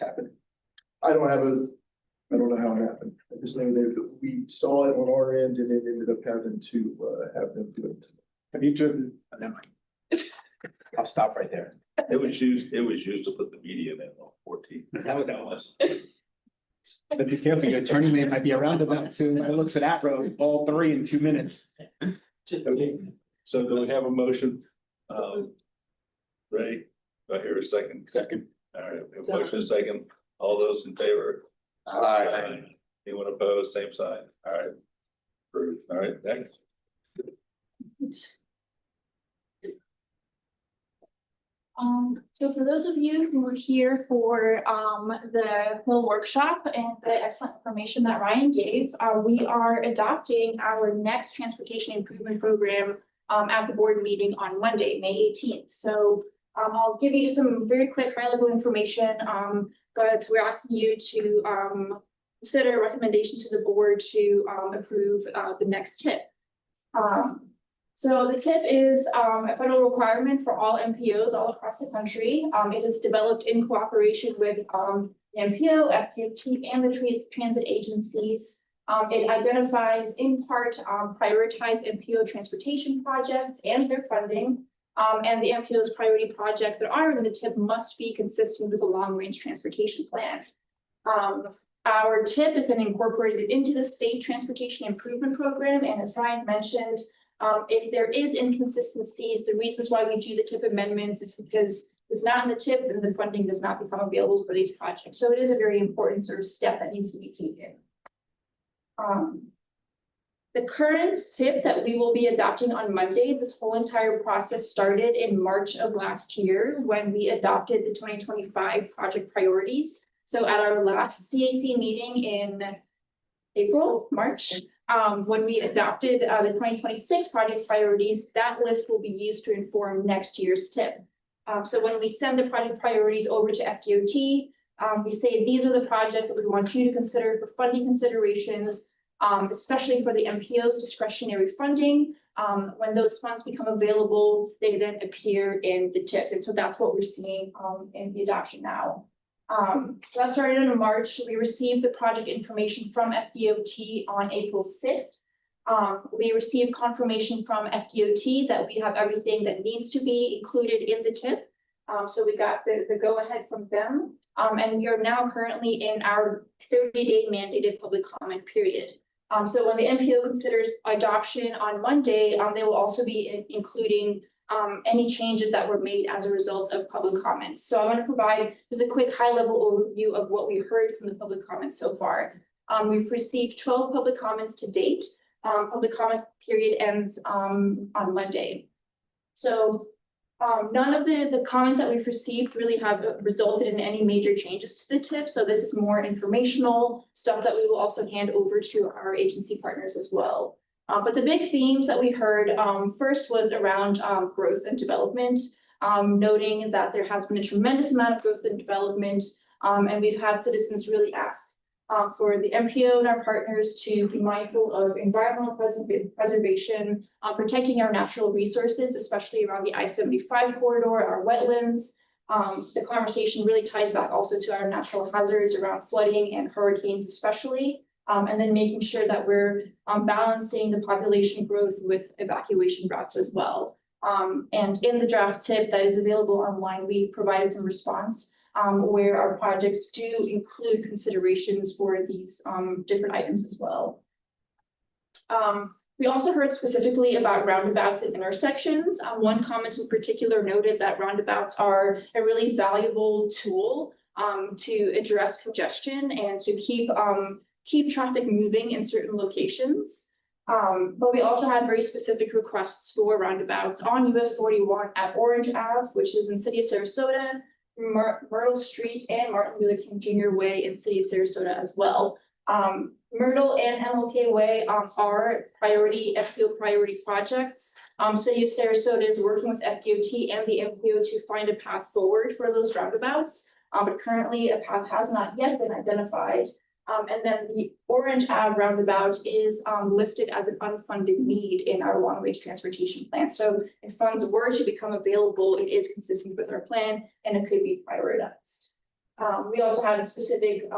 happen? I don't know how it happened. I just know that we saw it on our end and then ended up having to, have them do it. Have you driven? Never mind. I'll stop right there. It was used to put the median in on 14. Is that what that was? But be careful, your turning lane might be a roundabout soon. It looks at that road, all 3 in 2 minutes. Okay, so do we have a motion? Ray, do I hear a second? Second. All right, we have a motion, a second. All those in favor? Aye. Anyone opposed? Same sign. All right. Approved. All right, next. So for those of you who were here for the whole workshop and the excellent information that Ryan gave, we are adopting our next transportation improvement program at the board meeting on Monday, May 18th. So I'll give you some very quick high level information, but we're asking you to consider a recommendation to the board to approve the next tip. So the tip is a federal requirement for all MPOs all across the country. It is developed in cooperation with the MPO, FDOT, and the transit agencies. It identifies in part prioritized MPO transportation projects and their funding. And the MPO's priority projects that are in the tip must be consistent with the long-range transportation plan. Our tip is then incorporated into the state transportation improvement program, and as Ryan mentioned, if there is inconsistencies, the reasons why we do the tip amendments is because it's not in the tip, then the funding does not become available for these projects. So it is a very important sort of step that needs to be taken. The current tip that we will be adopting on Monday, this whole entire process started in March of last year when we adopted the 2025 project priorities. So at our last CAC meeting in March, when we adopted the 2026 project priorities, that list will be used to inform next year's tip. So when we send the project priorities over to FDOT, we say these are the projects that we want you to consider for funding considerations, especially for the MPO's discretionary funding. When those funds become available, they then appear in the tip. And so that's what we're seeing in the adoption now. So that started in March. We received the project information from FDOT on April 6th. We received confirmation from FDOT that we have everything that needs to be included in the tip. So we got the go-ahead from them. And we are now currently in our 30-day mandated public comment period. So when the MPO considers adoption on Monday, they will also be including any changes that were made as a result of public comments. So I want to provide just a quick high-level overview of what we heard from the public comments so far. We've received 12 public comments to date. Public comment period ends on Monday. So none of the comments that we've received really have resulted in any major changes to the tip. So this is more informational stuff that we will also hand over to our agency partners as well. But the big themes that we heard first was around growth and development, noting that there has been a tremendous amount of growth and development, and we've had citizens really ask for the MPO and our partners to be mindful of environmental preservation, protecting our natural resources, especially around the I-75 corridor, our wetlands. The conversation really ties back also to our natural hazards around flooding and hurricanes especially. And then making sure that we're balancing the population growth with evacuation routes as well. And in the draft tip that is available online, we provided some response where our projects do include considerations for these different items as well. We also heard specifically about roundabouts and intersections. One comment in particular noted that roundabouts are a really valuable tool to address congestion and to keep traffic moving in certain locations. But we also had very specific requests for roundabouts on US 41 at Orange Ave, which is in City of Sarasota, Myrtle Street and Martin Luther King Jr. Way in City of Sarasota as well. Myrtle and MLK Way are FPO priority projects. City of Sarasota is working with FDOT and the MPO to find a path forward for those roundabouts. But currently a path has not yet been identified. And then the Orange Ave roundabout is listed as an unfunded need in our long-range transportation plan. So if funds were to become available, it is consistent with our plan and it could be prioritized. We also had specific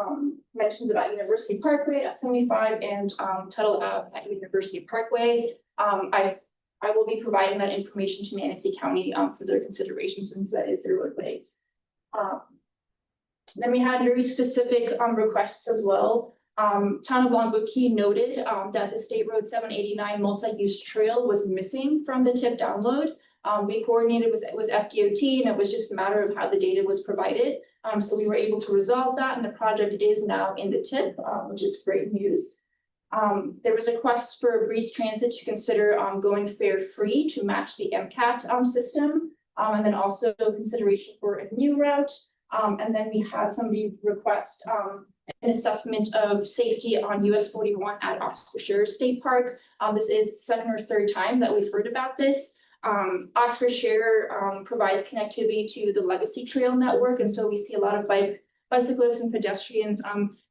mentions about University Parkway at 75 and Tuttle Ave at University Parkway. I will be providing that information to Manatee County for their consideration since that is their roadways. Then we had very specific requests as well. Town of Longwood Key noted that the State Road 789 multi-use trail was missing from the TIP download. We coordinated with FDOT and it was just a matter of how the data was provided. So we were able to resolve that and the project is now in the TIP, which is great news. There was a request for Breeze Transit to consider going fare free to match the MCAT system. And then also consideration for a new route. And then we had somebody request an assessment of safety on US 41 at Oscar Scherer State Park. This is the second or third time that we've heard about this. Oscar Scherer provides connectivity to the Legacy Trail network, and so we see a lot of bicyclists and pedestrians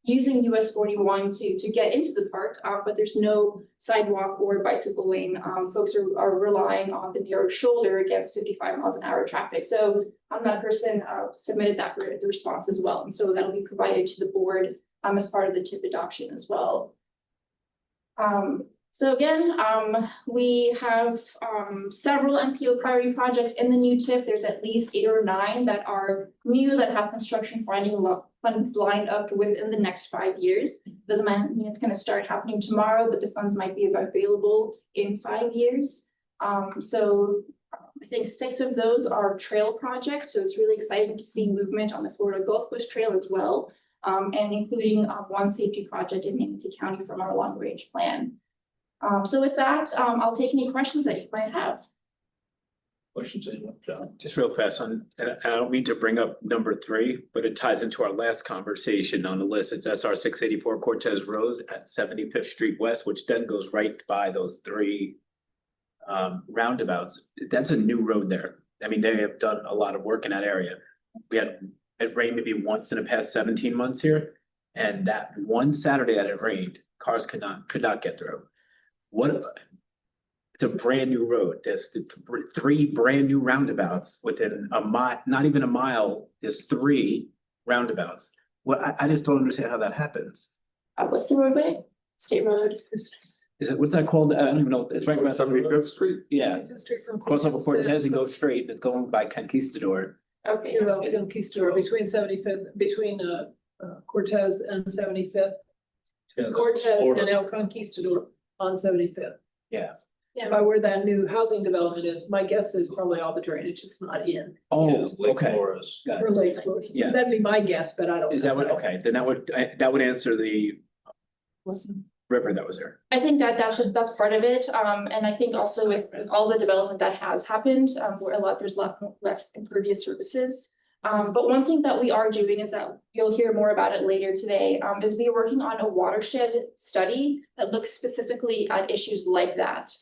using US 41 to get into the park, but there's no sidewalk or bicycle lane. Folks are relying on the narrow shoulder against 55 miles an hour traffic. So that person submitted the response as well, and so that'll be provided to the board as part of the TIP adoption as well. So again, we have several MPO priority projects in the new TIP. There's at least 8 or 9 that are new that have construction funds lined up within the next 5 years. Doesn't mean it's going to start happening tomorrow, but the funds might be available in 5 years. So I think 6 of those are trail projects. So it's really exciting to see movement on the Florida Gulf Coast Trail as well, and including one safety project in Manatee County from our long range plan. So with that, I'll take any questions that you might have. Questions, anyone, John? Just real fast and I don't mean to bring up number 3, but it ties into our last conversation on the list. It's SR 684 Cortez Road at 75th Street West, which then goes right by those 3 roundabouts. That's a new road there. I mean, they have done a lot of work in that area. It rained maybe once in the past 17 months here. And that one Saturday that it rained, cars could not get through. It's a brand new road. There's 3 brand new roundabouts within a mile, not even a mile, there's 3 roundabouts. I just don't understand how that happens. What's the roadway? State Road. Is it, what's that called? I don't even know. It's right about 75th Street? Yeah, cross over Cortez and go straight, and it's going by Conquistador. Okay. Conquistador between 75th, between Cortez and 75th. Yeah, Cortez Florida. and El Conquistador on 75th. Yeah. Yeah. By where that new housing development is, my guess is probably all the drainage is not in. Oh, Lake okay. Flores. Got Or it. Lake Flores. Yeah. That'd be my guess, but I don't. Is that know. what, okay, then that would answer the river that was there. I think that's part of it. And I think also with all the development that has happened, there's a lot less impervious surfaces. But one thing that we are doing is that you'll hear more about it later today, is we are working on a watershed study that looks specifically at issues like that.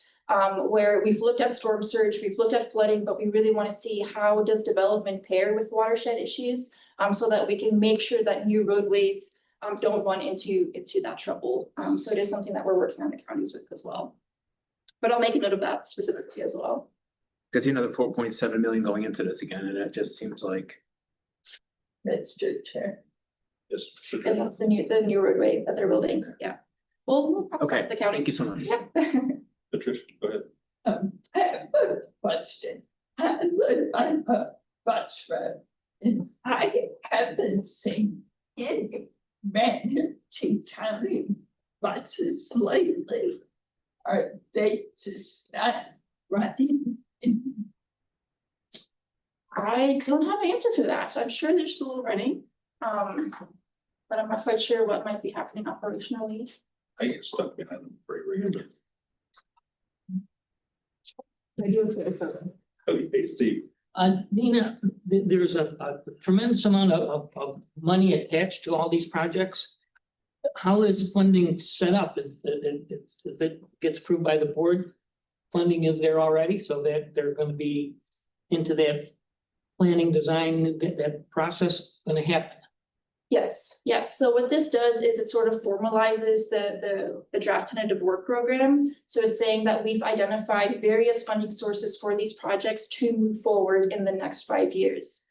Where we've looked at storm surge, we've looked at flooding, but we really want to see how does development pair with watershed issues, so that we can make sure that new roadways don't run into that trouble. So it is something that we're working on the counties with as well. But I'll make a note of that specifically as well. Cause you know, the 4.7 million going into this again, and it just seems like. That's true, Chair. Yes. And that's the new roadway that they're building, yeah. We'll Okay, the county. thank you so much. Yep. Patricia, go ahead. I have a question. I live on a bus road and I haven't seen any Manatee County buses lately. Are they just not running? I don't have an answer for that. I'm sure they're still running. But I'm not quite sure what might be happening operationally. I get stuck behind the brake regular. Okay, Steve. Nina, there's a tremendous amount of money attached to all these projects. How is funding set up? Is it gets approved by the board? Funding is there already, so that they're gonna be into that planning, design, that process gonna happen? Yes, yes. So what this does is it sort of formalizes the draft tentative work program. So it's saying that we've identified various funding sources for these projects to move forward in the next 5 years.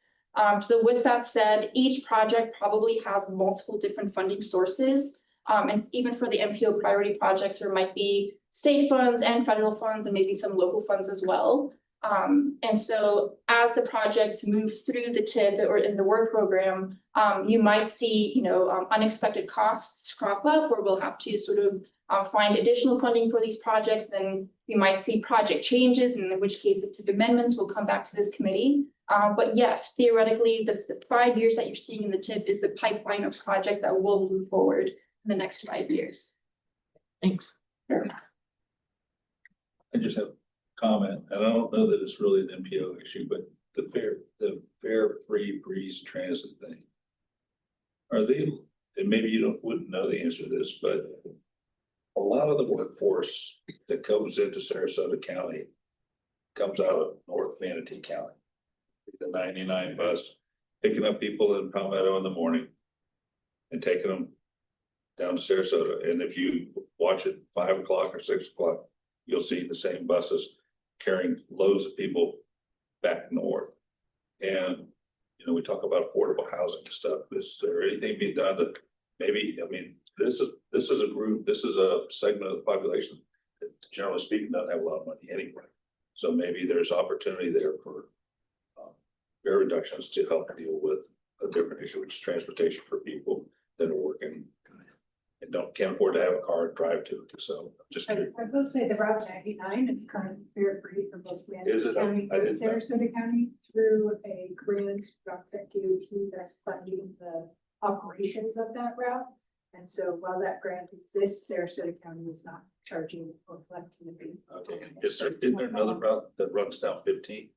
So with that said, each project probably has multiple different funding sources. And even for the MPO priority projects, there might be state funds and federal funds and maybe some local funds as well. And so as the projects move through the TIP or in the work program, you might see, unexpected costs crop up where we'll have to sort of find additional funding for these projects. Then we might see project changes, and in which case the TIP amendments will come back to this committee. But yes, theoretically, the 5 years that you're seeing in the TIP is the pipeline of projects that will move forward in the next 5 years. Thanks. Sure. I just have a comment, and I don't know that it's really an MPO issue, but the fare free breeze transit thing. Are they, and maybe you wouldn't know the answer to this, but a lot of the workforce that comes into Sarasota County comes out of North Manatee County. The 99 bus, picking up people in Palmetto in the morning and taking them down to Sarasota. And if you watch it 5 o'clock or 6 o'clock, you'll see the same buses carrying loads of people back north. And, we talk about affordable housing and stuff. Is there anything being done to maybe, this is a group, this is a segment of the population that generally speaking doesn't have a lot of money anyway. So maybe there's opportunity there for fare reductions to help deal with a different issue, which is transportation for people that are working and can't afford to have a car and drive to it. So I'm just curious. I will say the Route 99 is currently fare free for both Is Manatee it? County I and didn't know. Sarasota County through a grant from DOT that's funding the operations of that route. And so while that grant exists, Sarasota County is not charging or collecting the fee. Okay, isn't there another route that runs down 15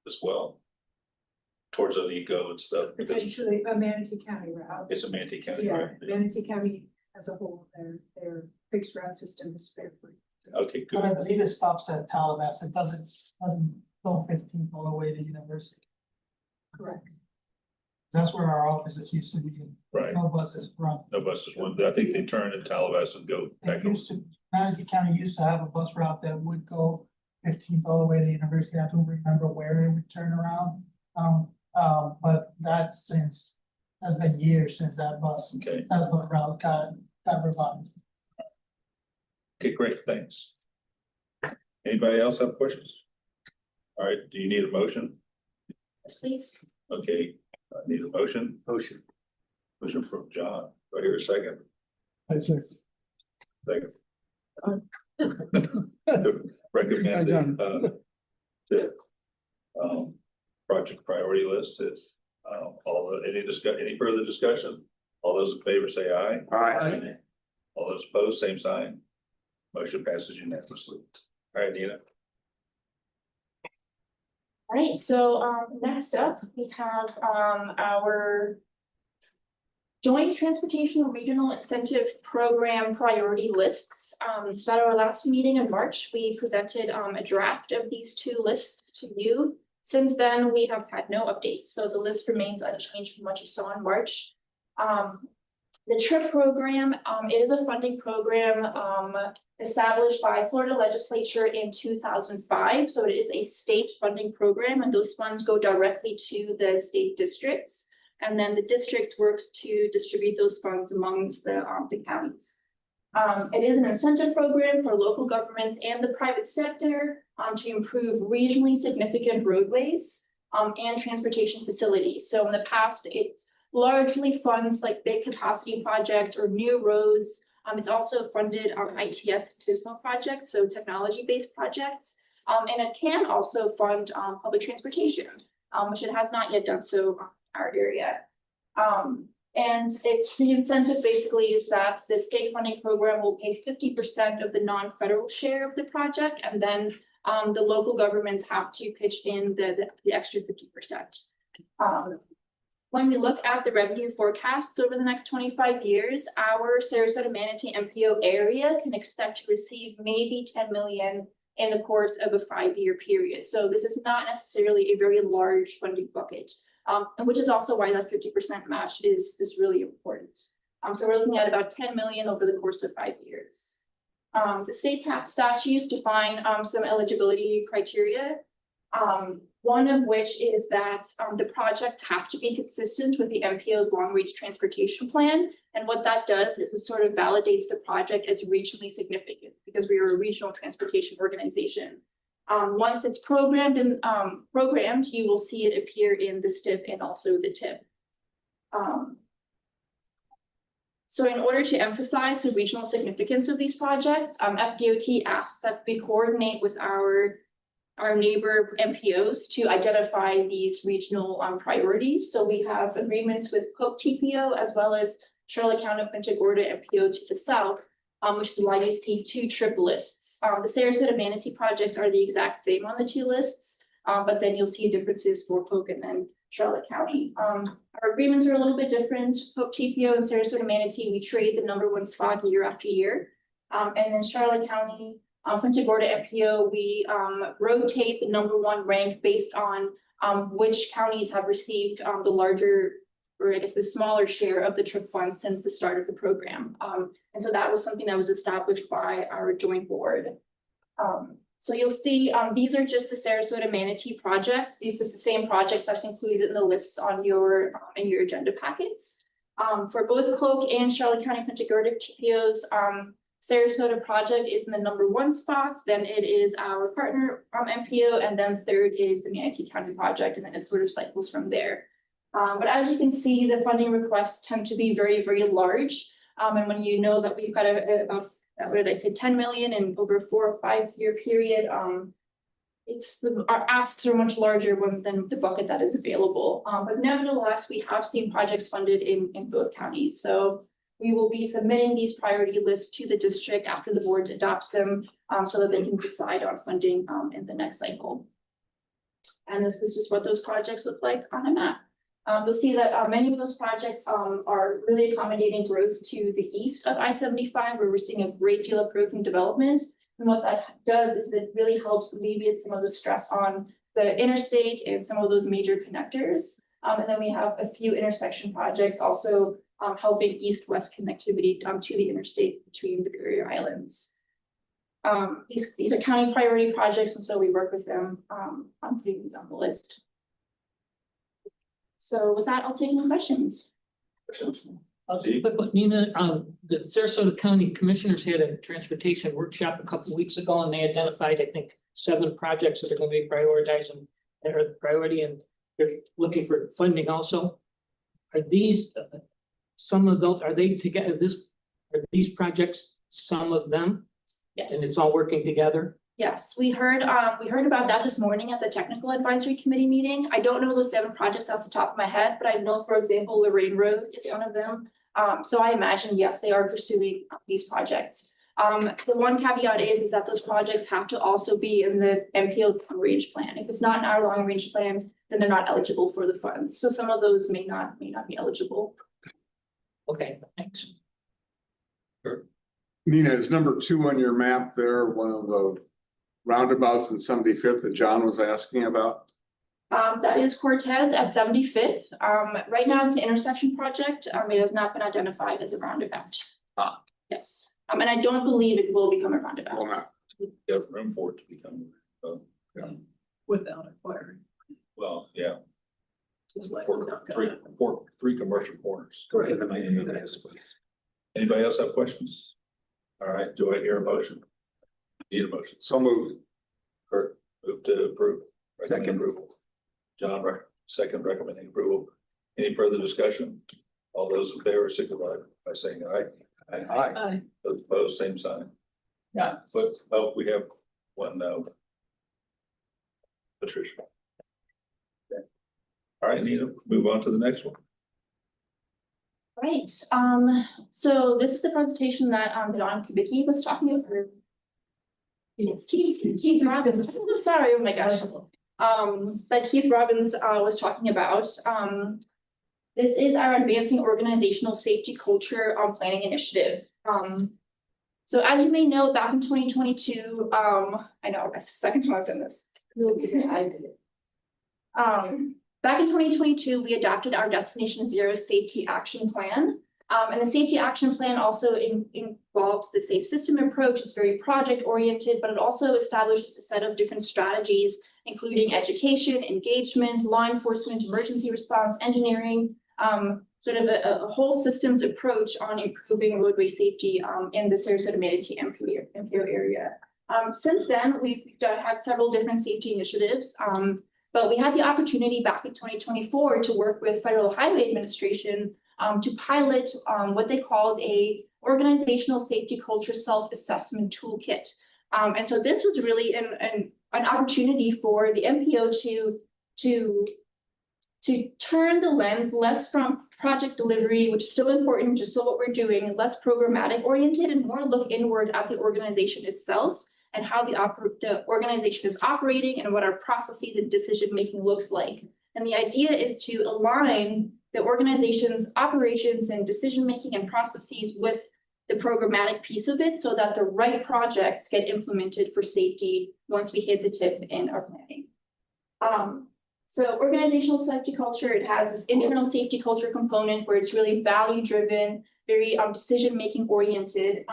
as well? Towards Oneco and stuff. It's actually a Manatee County route. It's a Manatee County, Yeah, right? Manatee County as a whole, their fixed route system is fare free. Okay, good. But I believe it stops at Tallahassee. It doesn't go 15 all the way to University. Correct. That's where our offices used to be. Right. No buses run. No buses one. I think they turn in Tallahassee and go back. Manatee County used to have a bus route that would go 15 all the way to University. I don't remember where it would turn around. But that's been years since that bus. Okay. That route got revised. Okay, great, thanks. Anybody else have questions? All right, do you need a motion? Yes, please. Okay, I need a motion. Motion from John. Do I hear a second? Hi, sir. Second. Recommend project priority list is any further discussion? All those in favor say aye. Aye. All those opposed, same sign. Motion passes unanimously. All right, Dina. All right, so next up, we have our Joint Transportation Regional Incentive Program priority lists. So at our last meeting in March, we presented a draft of these 2 lists to you. Since then, we have had no updates, so the list remains unchanged from what you saw in March. The TRIP program, it is a funding program established by Florida legislature in 2005. So it is a state funding program, and those funds go directly to the state districts. And then the districts work to distribute those funds amongst the counties. It is an incentive program for local governments and the private sector to improve regionally significant roadways and transportation facilities. So in the past, it's largely funds like big capacity projects or new roads. It's also funded ITS and TISMO projects, so technology-based projects. And it can also fund public transportation, which it has not yet done so in our area. And it's the incentive basically is that the state funding program will pay 50% of the non-federal share of the project, and then the local governments have to pitch in the extra 50%. When we look at the revenue forecasts over the next 25 years, our Sarasota Manatee MPO area can expect to receive maybe 10 million in the course of a 5-year period. So this is not necessarily a very large funding bucket, and which is also why that 50% match is really important. So we're looking at about 10 million over the course of 5 years. The state tax statutes define some eligibility criteria. One of which is that the projects have to be consistent with the MPO's long-range transportation plan. And what that does is it sort of validates the project as regionally significant because we are a regional transportation organization. Once it's programmed, you will see it appear in the STIF and also the TIP. So in order to emphasize the regional significance of these projects, FDOT asks that we coordinate with our neighbor MPOs to identify these regional priorities. So we have agreements with Polk TPO as well as Charlotte County Punta Gorda MPO to the south, which is why you see 2 trip lists. The Sarasota Manatee projects are the exact same on the 2 lists, but then you'll see differences for Polk and then Charlotte County. Our agreements are a little bit different. Polk TPO and Sarasota Manatee, we trade the #1 spot year after year. And then Charlotte County, Punta Gorda MPO, we rotate the #1 rank based on which counties have received the larger, or I guess the smaller share of the trip funds since the start of the program. And so that was something that was established by our joint board. So you'll see these are just the Sarasota Manatee projects. These is the same projects that's included in the lists on your agenda packets. For both Polk and Charlotte County Punta Gorda TPOs, Sarasota project is in the #1 spot, then it is our partner MPO, and then third is the Manatee County project, and then it sort of cycles from there. But as you can see, the funding requests tend to be very, very large. And when you know that we've got about, what did I say, 10 million in over a 4 or 5 year period, our asks are much larger than the bucket that is available. But nevertheless, we have seen projects funded in both counties. So we will be submitting these priority lists to the district after the board adopts them, so that they can decide on funding in the next cycle. And this is just what those projects look like on a map. You'll see that many of those projects are really accommodating growth to the east of I-75, where we're seeing a great deal of growth and development. And what that does is it really helps alleviate some of the stress on the interstate and some of those major connectors. And then we have a few intersection projects also helping east-west connectivity to the interstate between the barrier islands. These are county priority projects, and so we work with them on putting these on the list. So with that, I'll take any questions. But Nina, the Sarasota County Commissioners had a transportation workshop a couple of weeks ago, and they identified, I think, 7 projects that are going to be prioritized and that are the priority, and they're looking for funding also. Are these some of those? Are they together? Are these projects some of them? Yes. And it's all working together? Yes, we heard about that this morning at the technical advisory committee meeting. I don't know those 7 projects off the top of my head, but I know, for example, Lorraine Road is one of them. So I imagine, yes, they are pursuing these projects. The one caveat is that those projects have to also be in the MPO's long range plan. If it's not in our long range plan, then they're not eligible for the funds. So some of those may not be eligible. Okay, thanks. Nina, is #2 on your map there one of the roundabouts in 75th that John was asking about? That is Cortez at 75th. Right now it's an intersection project. It has not been identified as a roundabout. Yes. And I don't believe it will become a roundabout. Well, not. You have room for it to become, Without acquiring. well, yeah, Just like three commercial corners. Anybody else have questions? All right, do I hear a motion? Need a motion. So moved. Kurt, move to approve. Recommend Second. approval. John, second recommending approval. Any further discussion? All those in favor signify by saying aye. Aye. Those opposed, same sign. Yeah. But, we have one no. Patricia. Okay. All right, Nina, move on to the next one. right, so this is the presentation that John Kubicki was talking about. Keith Robbins, I'm so sorry, oh my gosh. That Keith Robbins was talking about. This is our Advancing Organizational Safety Culture Planning Initiative. So as you may know, back in 2022, I know, that's the second time I've done this. I did it. Back in 2022, we adopted our Destination Zero Safety Action Plan. And the Safety Action Plan also involves the safe system approach. It's very project oriented, but it also establishes a set of different strategies, including education, engagement, law enforcement, emergency response, engineering, sort of a whole systems approach on improving roadway safety in the Sarasota Manatee MPO area. Since then, we've had several different safety initiatives, but we had the opportunity back in 2024 to work with Federal Highway Administration to pilot what they called a organizational safety culture self-assessment toolkit. And so this was really an opportunity for the MPO to turn the lens less from project delivery, which is still important, just so what we're doing, less programmatic oriented and more look inward at the organization itself and how the organization is operating and what our processes and decision-making looks like. And the idea is to align the organization's operations and decision-making and processes with the programmatic piece of it so that the right projects get implemented for safety once we hit the tip in our planning. So organizational safety culture, it has this internal safety culture component where it's really value-driven, very decision-making oriented.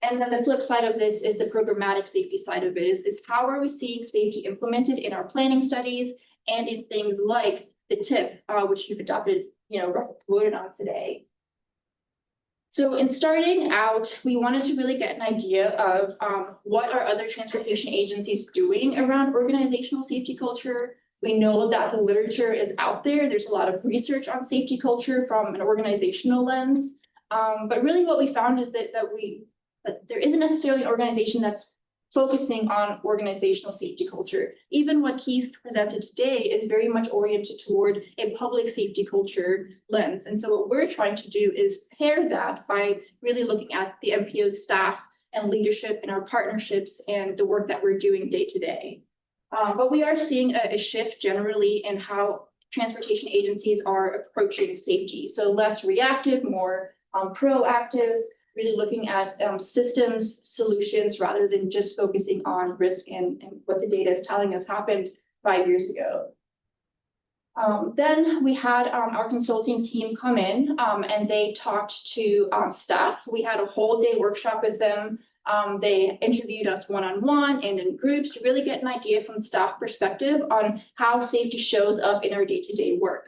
And then the flip side of this is the programmatic safety side of it is how are we seeing safety implemented in our planning studies and in things like the tip, which you've adopted, voted on today. So in starting out, we wanted to really get an idea of what are other transportation agencies doing around organizational safety culture. We know that the literature is out there. There's a lot of research on safety culture from an organizational lens. But really what we found is that there isn't necessarily an organization that's focusing on organizational safety culture. Even what Keith presented today is very much oriented toward a public safety culture lens. And so what we're trying to do is pair that by really looking at the MPO staff and leadership and our partnerships and the work that we're doing day to day. But we are seeing a shift generally in how transportation agencies are approaching safety. So less reactive, more proactive, really looking at systems solutions rather than just focusing on risk and what the data is telling us happened 5 years ago. Then we had our consulting team come in and they talked to staff. We had a whole day workshop with them. They interviewed us one-on-one and in groups to really get an idea from staff perspective on how safety shows up in our day-to-day work.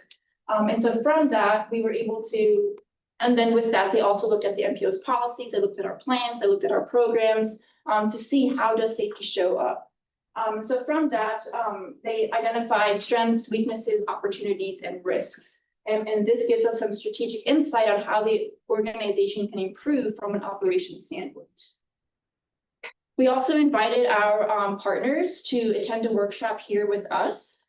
And so from that, we were able to, and then with that, they also looked at the MPO's policies, they looked at our plans, they looked at our programs to see how does safety show up. So from that, they identified strengths, weaknesses, opportunities, and risks. And this gives us some strategic insight on how the organization can improve from an operations standpoint. We also invited our partners to attend a workshop here with us.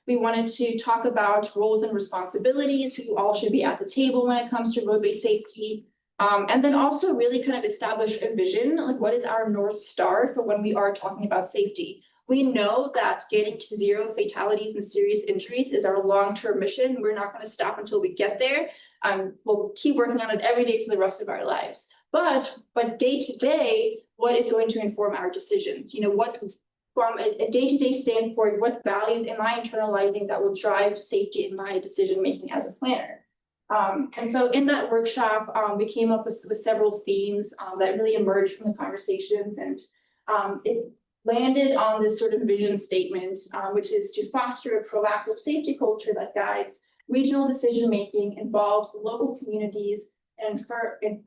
We wanted to talk about roles and responsibilities, who all should be at the table when it comes to roadway safety. And then also really kind of establish a vision, like what is our North Star for when we are talking about safety. We know that getting to zero fatalities and serious injuries is our long-term mission. We're not going to stop until we get there. We'll keep working on it every day for the rest of our lives. But day to day, what is going to inform our decisions? What from a day-to-day standpoint, what values am I internalizing that will drive safety in my decision-making as a planner? And so in that workshop, we came up with several themes that really emerged from the conversations, and it landed on this sort of vision statement, which is to foster a proactive safety culture that guides regional decision-making, involves the local communities, and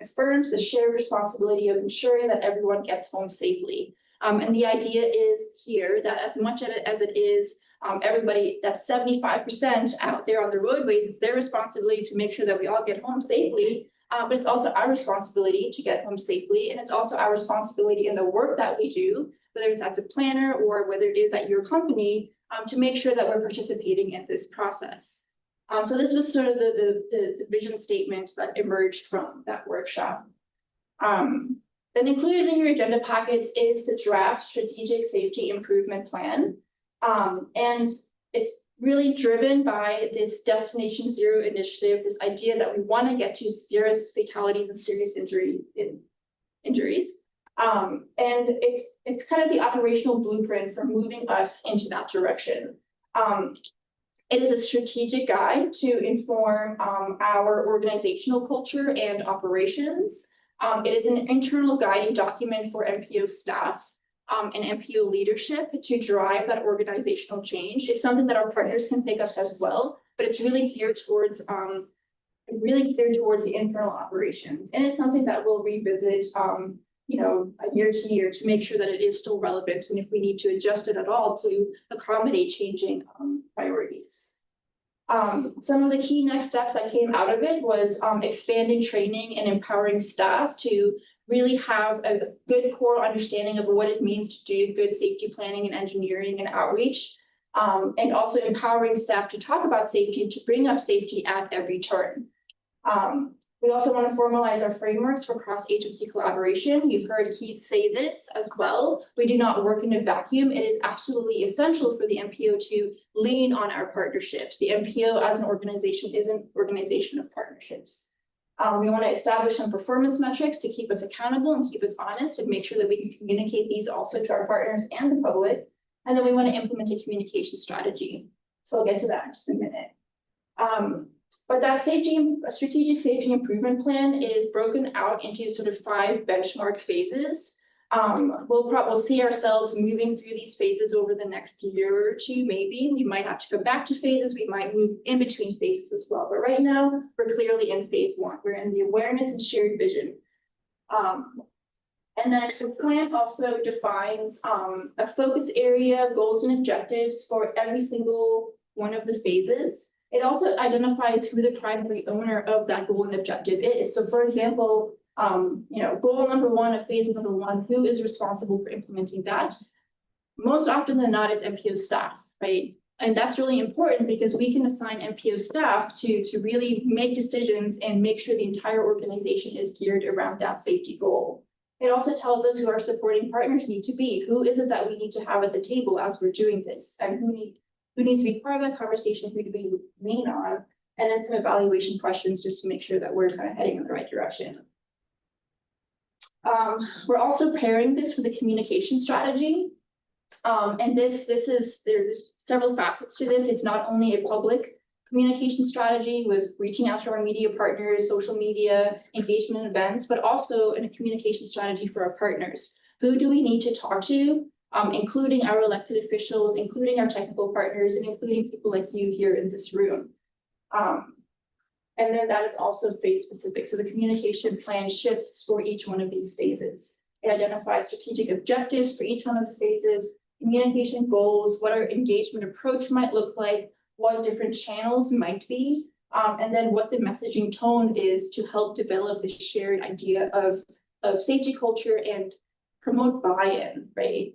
affirms the shared responsibility of ensuring that everyone gets home safely. And the idea is here that as much as it is everybody, that's 75% out there on the roadways, it's their responsibility to make sure that we all get home safely, but it's also our responsibility to get home safely, and it's also our responsibility in the work that we do, whether it's as a planner or whether it is at your company, to make sure that we're participating in this process. So this was sort of the vision statement that emerged from that workshop. Then included in your agenda packets is the draft strategic safety improvement plan. And it's really driven by this Destination Zero initiative, this idea that we want to get to zero fatalities and serious injuries. And it's kind of the operational blueprint for moving us into that direction. It is a strategic guide to inform our organizational culture and operations. It is an internal guiding document for MPO staff and MPO leadership to drive that organizational change. It's something that our partners can pick up as well, but it's really geared towards the internal operations. And it's something that we'll revisit year to year to make sure that it is still relevant, and if we need to adjust it at all to accommodate changing priorities. Some of the key next steps that came out of it was expanding training and empowering staff to really have a good core understanding of what it means to do good safety planning and engineering and outreach, and also empowering staff to talk about safety and to bring up safety at every turn. We also want to formalize our frameworks for cross-agency collaboration. You've heard Keith say this as well. We do not work in a vacuum. It is absolutely essential for the MPO to lean on our partnerships. The MPO as an organization is an organization of partnerships. We want to establish some performance metrics to keep us accountable and keep us honest and make sure that we can communicate these also to our partners and the public. And then we want to implement a communication strategy. So I'll get to that in just a minute. But that strategic safety improvement plan is broken out into sort of 5 benchmark phases. We'll see ourselves moving through these phases over the next year or two, maybe. We might have to come back to phases. We might move in between phases as well. But right now, we're clearly in phase 1. We're in the awareness and shared vision. And then the plan also defines a focus area, goals and objectives for every single one of the phases. It also identifies who the primary owner of that goal and objective is. So for example, goal number 1 of phase number 1, who is responsible for implementing that? Most often than not, it's MPO staff, right? And that's really important because we can assign MPO staff to really make decisions and make sure the entire organization is geared around that safety goal. It also tells us who our supporting partners need to be. Who is it that we need to have at the table as we're doing this? And who needs to be part of that conversation, who do we lean on, and then some evaluation questions just to make sure that we're kind of heading in the right direction. We're also pairing this with a communication strategy. And there's several facets to this. It's not only a public communication strategy with reaching out to our media partners, social media, engagement events, but also a communication strategy for our partners. Who do we need to talk to? Including our elected officials, including our technical partners, and including people like you here in this room. And then that is also phase specific. So the communication plan shifts for each one of these phases. It identifies strategic objectives for each one of the phases, communication goals, what our engagement approach might look like, what different channels might be, and then what the messaging tone is to help develop the shared idea of safety culture and promote buy-in, right?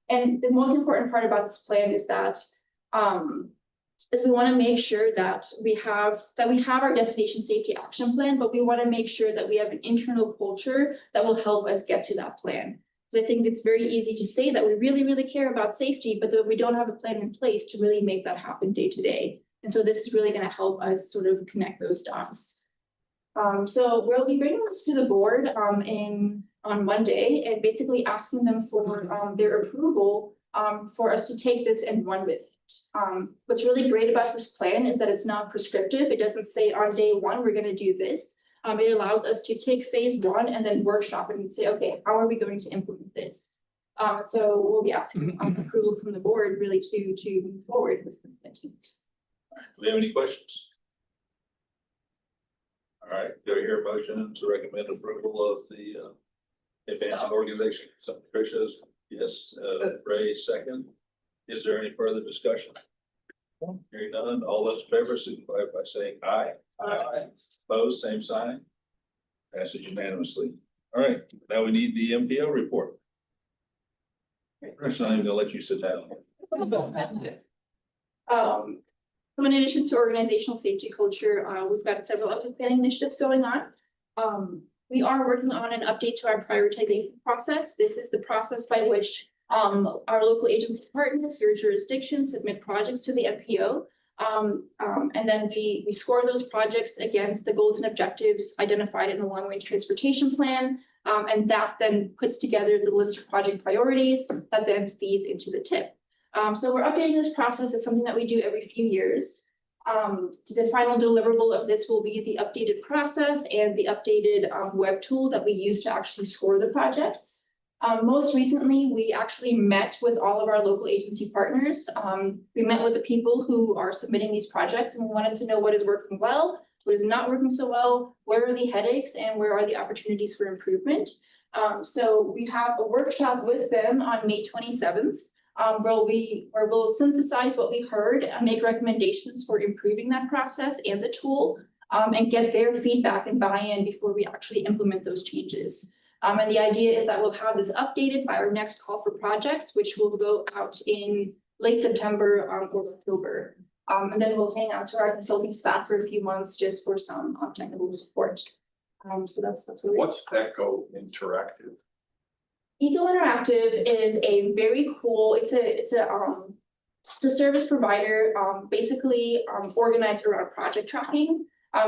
And the most important part about this plan is that we want to make sure that we have our destination safety action plan, but we want to make sure that we have an internal culture that will help us get to that plan. Because I think it's very easy to say that we really, really care about safety, but that we don't have a plan in place to really make that happen day to day. And so this is really going to help us sort of connect those dots. So we'll be bringing this to the board on Monday and basically asking them for their approval for us to take this and run with it. What's really great about this plan is that it's not prescriptive. It doesn't say on day 1, we're going to do this. It allows us to take phase 1 and then workshop it and say, okay, how are we going to implement this? So we'll be asking approval from the board really to move forward with implementing this. All right, do we have any questions? All right, do I hear a motion to recommend approval of the advancing organization? So Tricia, yes, Ray, second. Is there any further discussion? Hearing none, all those in favor signify by saying aye. Aye. Opposed, same sign. Passes unanimously. All right, now we need the MPO report. I'm not even gonna let you sit down. So in addition to organizational safety culture, we've got several other planning initiatives going on. We are working on an update to our prioritization process. This is the process by which our local agency partners, your jurisdiction, submit projects to the MPO. And then we score those projects against the goals and objectives identified in the long-range transportation plan. And that then puts together the list of project priorities that then feeds into the TIP. So we're updating this process. It's something that we do every few years. The final deliverable of this will be the updated process and the updated web tool that we use to actually score the projects. Most recently, we actually met with all of our local agency partners. We met with the people who are submitting these projects, and we wanted to know what is working well, what is not working so well, where are the headaches, and where are the opportunities for improvement. So we have a workshop with them on May 27th. Where we'll synthesize what we heard and make recommendations for improving that process and the tool, and get their feedback and buy-in before we actually implement those changes. And the idea is that we'll have this updated by our next call for projects, which will go out in late September or October. And then we'll hang out to our consulting staff for a few months just for some technical support. So that's what we're. What's ECHO Interactive? Eco Interactive is a very cool, it's a service provider, basically organized around project tracking.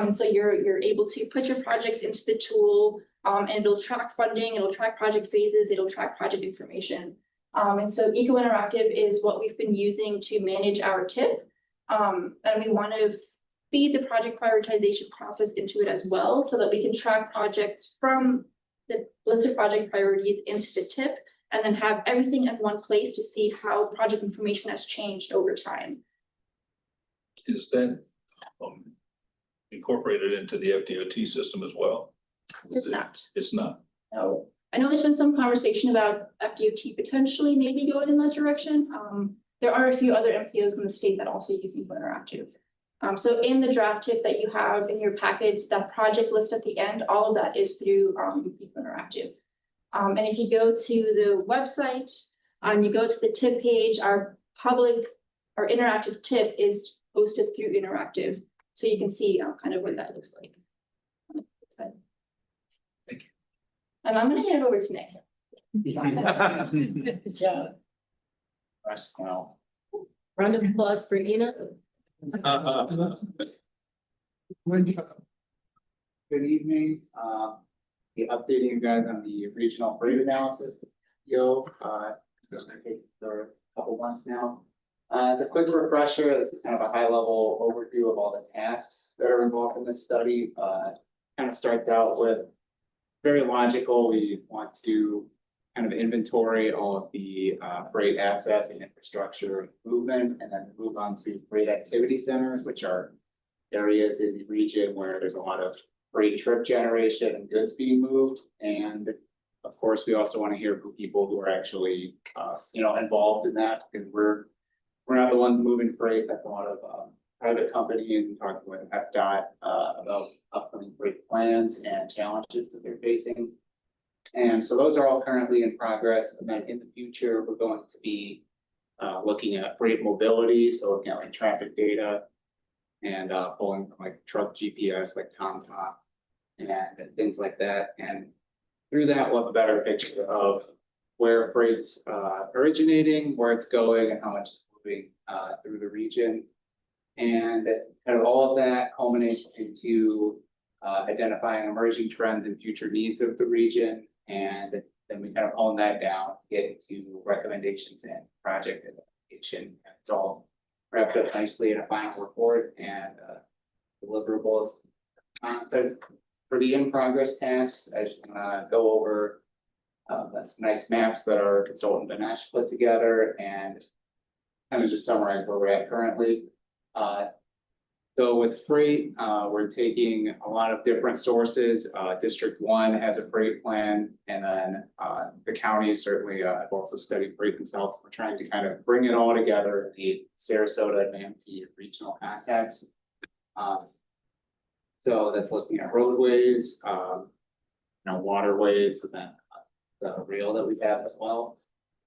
So you're able to put your projects into the tool, and it'll track funding, it'll track project phases, it'll track project information. And so Eco Interactive is what we've been using to manage our TIP. And we want to feed the project prioritization process into it as well, so that we can track projects from the list of project priorities into the TIP, and then have everything at one place to see how project information has changed over time. Is that incorporated into the FDOT system as well? It's not. It's not. No. I know there's been some conversation about FDOT potentially maybe going in that direction. There are a few other MPOs in the state that also use Eco Interactive. So in the draft tip that you have in your packets, that project list at the end, all of that is through Eco Interactive. And if you go to the website, you go to the tip page, our interactive tip is posted through Interactive. So you can see kind of what that looks like. Thank you. And I'm gonna hand it over to Nick. Good job. Well. Round of applause for Ina. Good evening, be updating you guys on the regional freight analysis. It's gonna take for a couple months now. As a quick refresher, this is kind of a high level overview of all the tasks that are involved in this study. Kind of starts out with very logical, we want to kind of inventory all of the freight assets and infrastructure movement, and then move on to freight activity centers, which are areas in the region where there's a lot of freight trip generation and goods being moved. And of course, we also want to hear from people who are actually involved in that, because we're not the ones moving freight. That's a lot of private companies, and talking with FDOT about upcoming freight plans and challenges that they're facing. And so those are all currently in progress. And then in the future, we're going to be looking at freight mobility. So looking at like traffic data and pulling from like truck GPS, like TomTom and things like that. And through that, we'll have a better picture of where freight's originating, where it's going, and how much it's moving through the region. And kind of all of that culminates into identifying emerging trends and future needs of the region. And then we kind of hone that down, get into recommendations and project identification. It's all wrapped up nicely in a final report and deliverables. So for the in-progress tasks, I just want to go over some nice maps that our consultant Dinesh put together, and kind of just summarize where we're at currently. So with freight, we're taking a lot of different sources. District 1 has a freight plan, and then the counties certainly have also studied freight themselves. We're trying to kind of bring it all together in the Sarasota and Manatee regional context. So that's looking at roadways, waterways, and then the rail that we have as well.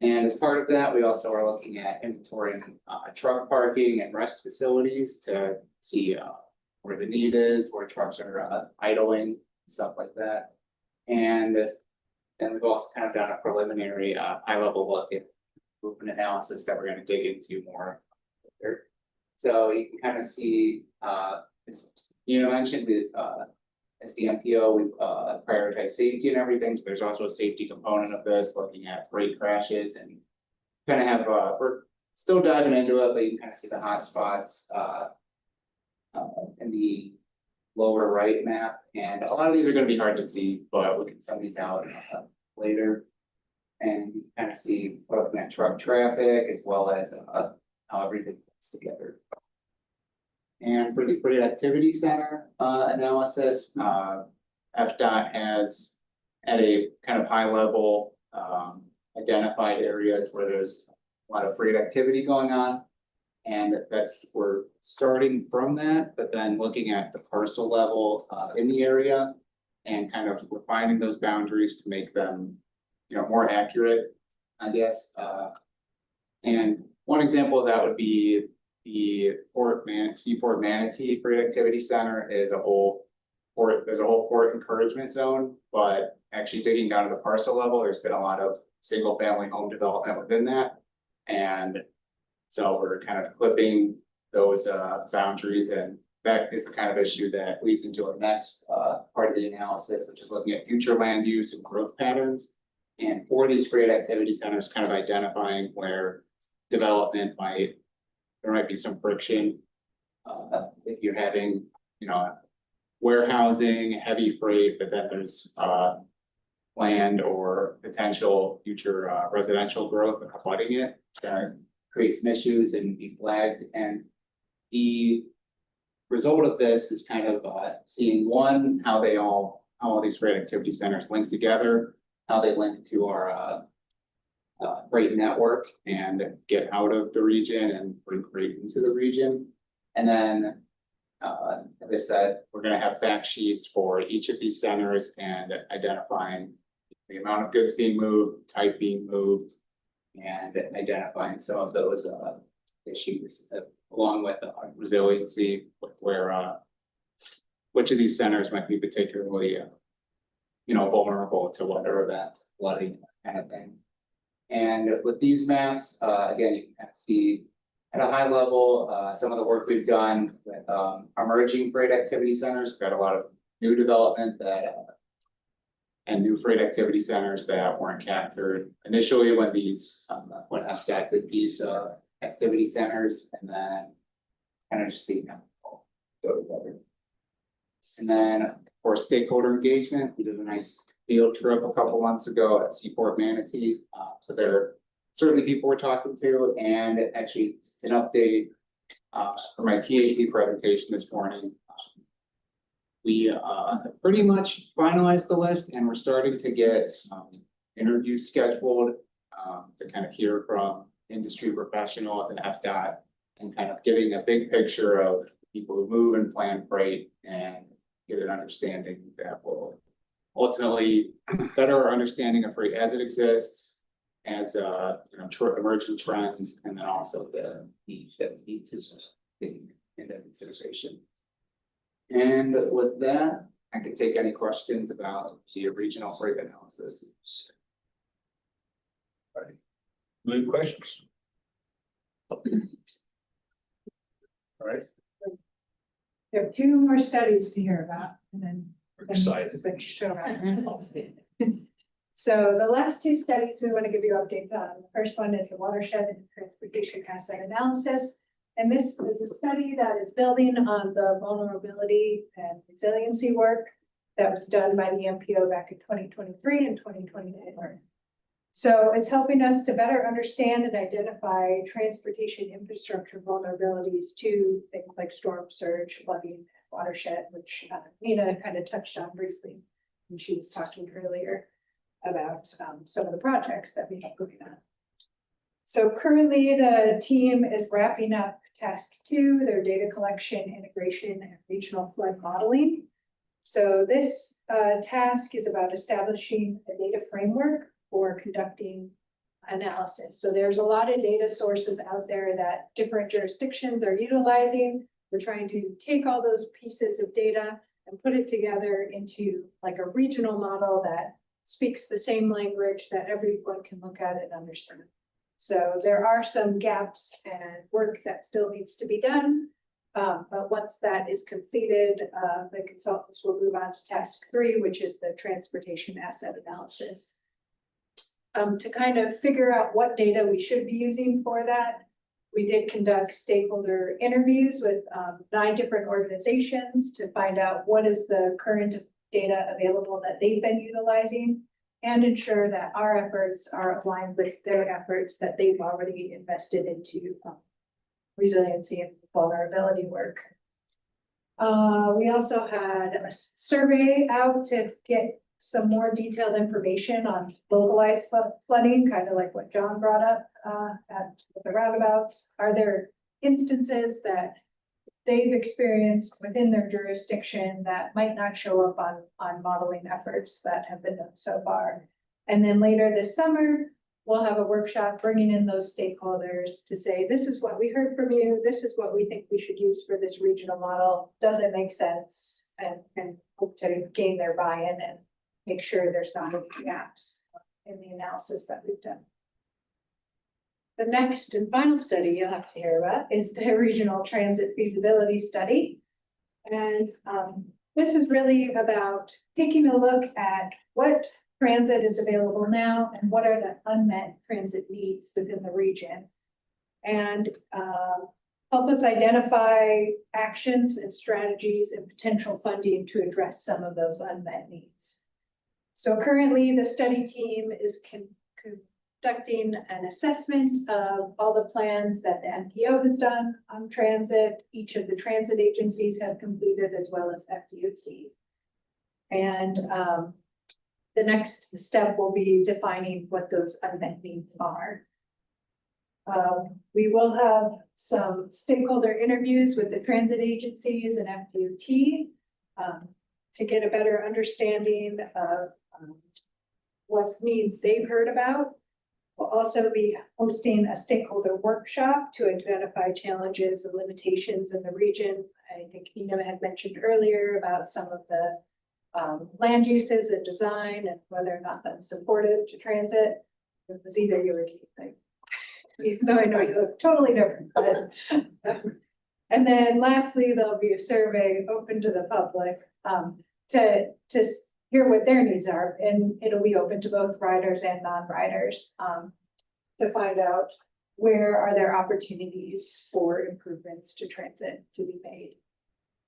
And as part of that, we also are looking at inventorying truck parking and rest facilities to see where the need is, where trucks are idling, stuff like that. And then we've also kind of done a preliminary high level look at movement analysis that we're going to dig into more later. So you can kind of see you mentioned that as the MPO, we prioritize safety and everything. So there's also a safety component of this, looking at freight crashes and kind of have we're still diving into it, but you can kind of see the hot spots in the lower right map. And a lot of these are going to be hard to see, but we can send these out later. And you kind of see looking at truck traffic as well as how everything fits together. And for the activity center analysis, FDOT has at a kind of high level identified areas where there's a lot of freight activity going on. And we're starting from that, but then looking at the parcel level in the area and kind of refining those boundaries to make them, more accurate, I guess. And one example of that would be the Seaport Manatee Freight Activity Center is there's a whole port encouragement zone, but actually digging down to the parcel level, there's been a lot of single family home development within that. And so we're kind of clipping those boundaries, and that is the kind of issue that leads into our next part of the analysis, which is looking at future land use and growth patterns. And for these freight activity centers, kind of identifying where development there might be some friction. If you're having, warehousing, heavy freight, but then there's land or potential future residential growth flooding it, that create some issues and be flagged. And the result of this is kind of seeing how all these freight activity centers link together, how they link to our freight network and get out of the region and bring freight into the region. And then, as I said, we're going to have fact sheets for each of these centers and identifying the amount of goods being moved, type being moved, and identifying some of those issues along with resiliency, with where which of these centers might be particularly vulnerable to weather events, flooding, kind of thing. And with these maps, again, you can kind of see at a high level some of the work we've done with emerging freight activity centers. We've got a lot of new development and new freight activity centers that weren't captured initially when when FDOT did these activity centers, and then kind of just see them all go together. And then for stakeholder engagement, we did a nice field trip a couple months ago at Seaport Manatee. So there are certainly people we're talking to, and actually it's an update for my TAC presentation this morning. We have pretty much finalized the list, and we're starting to get interviews scheduled to kind of hear from industry professionals and FDOT, and kind of getting a big picture of people who move and plan freight and get an understanding that will ultimately better our understanding of freight as it exists, as emerging trends, and then also the needs that we need to take into consideration. And with that, I can take any questions about the regional freight analysis. All right. Any questions? All right. There are two more studies to hear about, and then. We're excited. So the last two studies we want to give you updates on. The first one is the watershed and transportation asset analysis. And this is a study that is building on the vulnerability and resiliency work that was done by the MPO back in 2023 and 2024. So it's helping us to better understand and identify transportation infrastructure vulnerabilities to things like storm surge, flooding, watershed, which Nina kind of touched on briefly when she was talking earlier about some of the projects that we have going on. So currently the team is wrapping up task 2, their data collection, integration, and regional flood modeling. So this task is about establishing a data framework for conducting analysis. So there's a lot of data sources out there that different jurisdictions are utilizing. We're trying to take all those pieces of data and put it together into like a regional model that speaks the same language that everyone can look at and understand. So there are some gaps and work that still needs to be done. But once that is completed, the consultants will move on to task 3, which is the transportation asset analysis. To kind of figure out what data we should be using for that, we did conduct stakeholder interviews with 9 different organizations to find out what is the current data available that they've been utilizing and ensure that our efforts are aligned with their efforts that they've already invested into resiliency and vulnerability work. We also had a survey out to get some more detailed information on localized flooding, kind of like what John brought up at the roundabouts. Are there instances that they've experienced within their jurisdiction that might not show up on modeling efforts that have been done so far? And then later this summer, we'll have a workshop bringing in those stakeholders to say, this is what we heard from you. This is what we think we should use for this regional model. Does it make sense? And hope to gain their buy-in and make sure there's not any gaps in the analysis that we've done. The next and final study you'll have to hear about is the regional transit feasibility study. And this is really about taking a look at what transit is available now and what are the unmet transit needs within the region. And help us identify actions and strategies and potential funding to address some of those unmet needs. So currently the study team is conducting an assessment of all the plans that the MPO has done on transit. Each of the transit agencies have completed, as well as FDOT. And the next step will be defining what those unmet needs are. We will have some stakeholder interviews with the transit agencies and FDOT to get a better understanding of what needs they've heard about. We'll also be hosting a stakeholder workshop to identify challenges and limitations in the region. I think Ina had mentioned earlier about some of the land uses and design and whether or not that's supportive to transit. It was either you or Keith, even though I know you look totally different. But, and then lastly, there'll be a survey open to the public to hear what their needs are, and it'll be open to both riders and non-riders to find out where are there opportunities for improvements to transit to be made.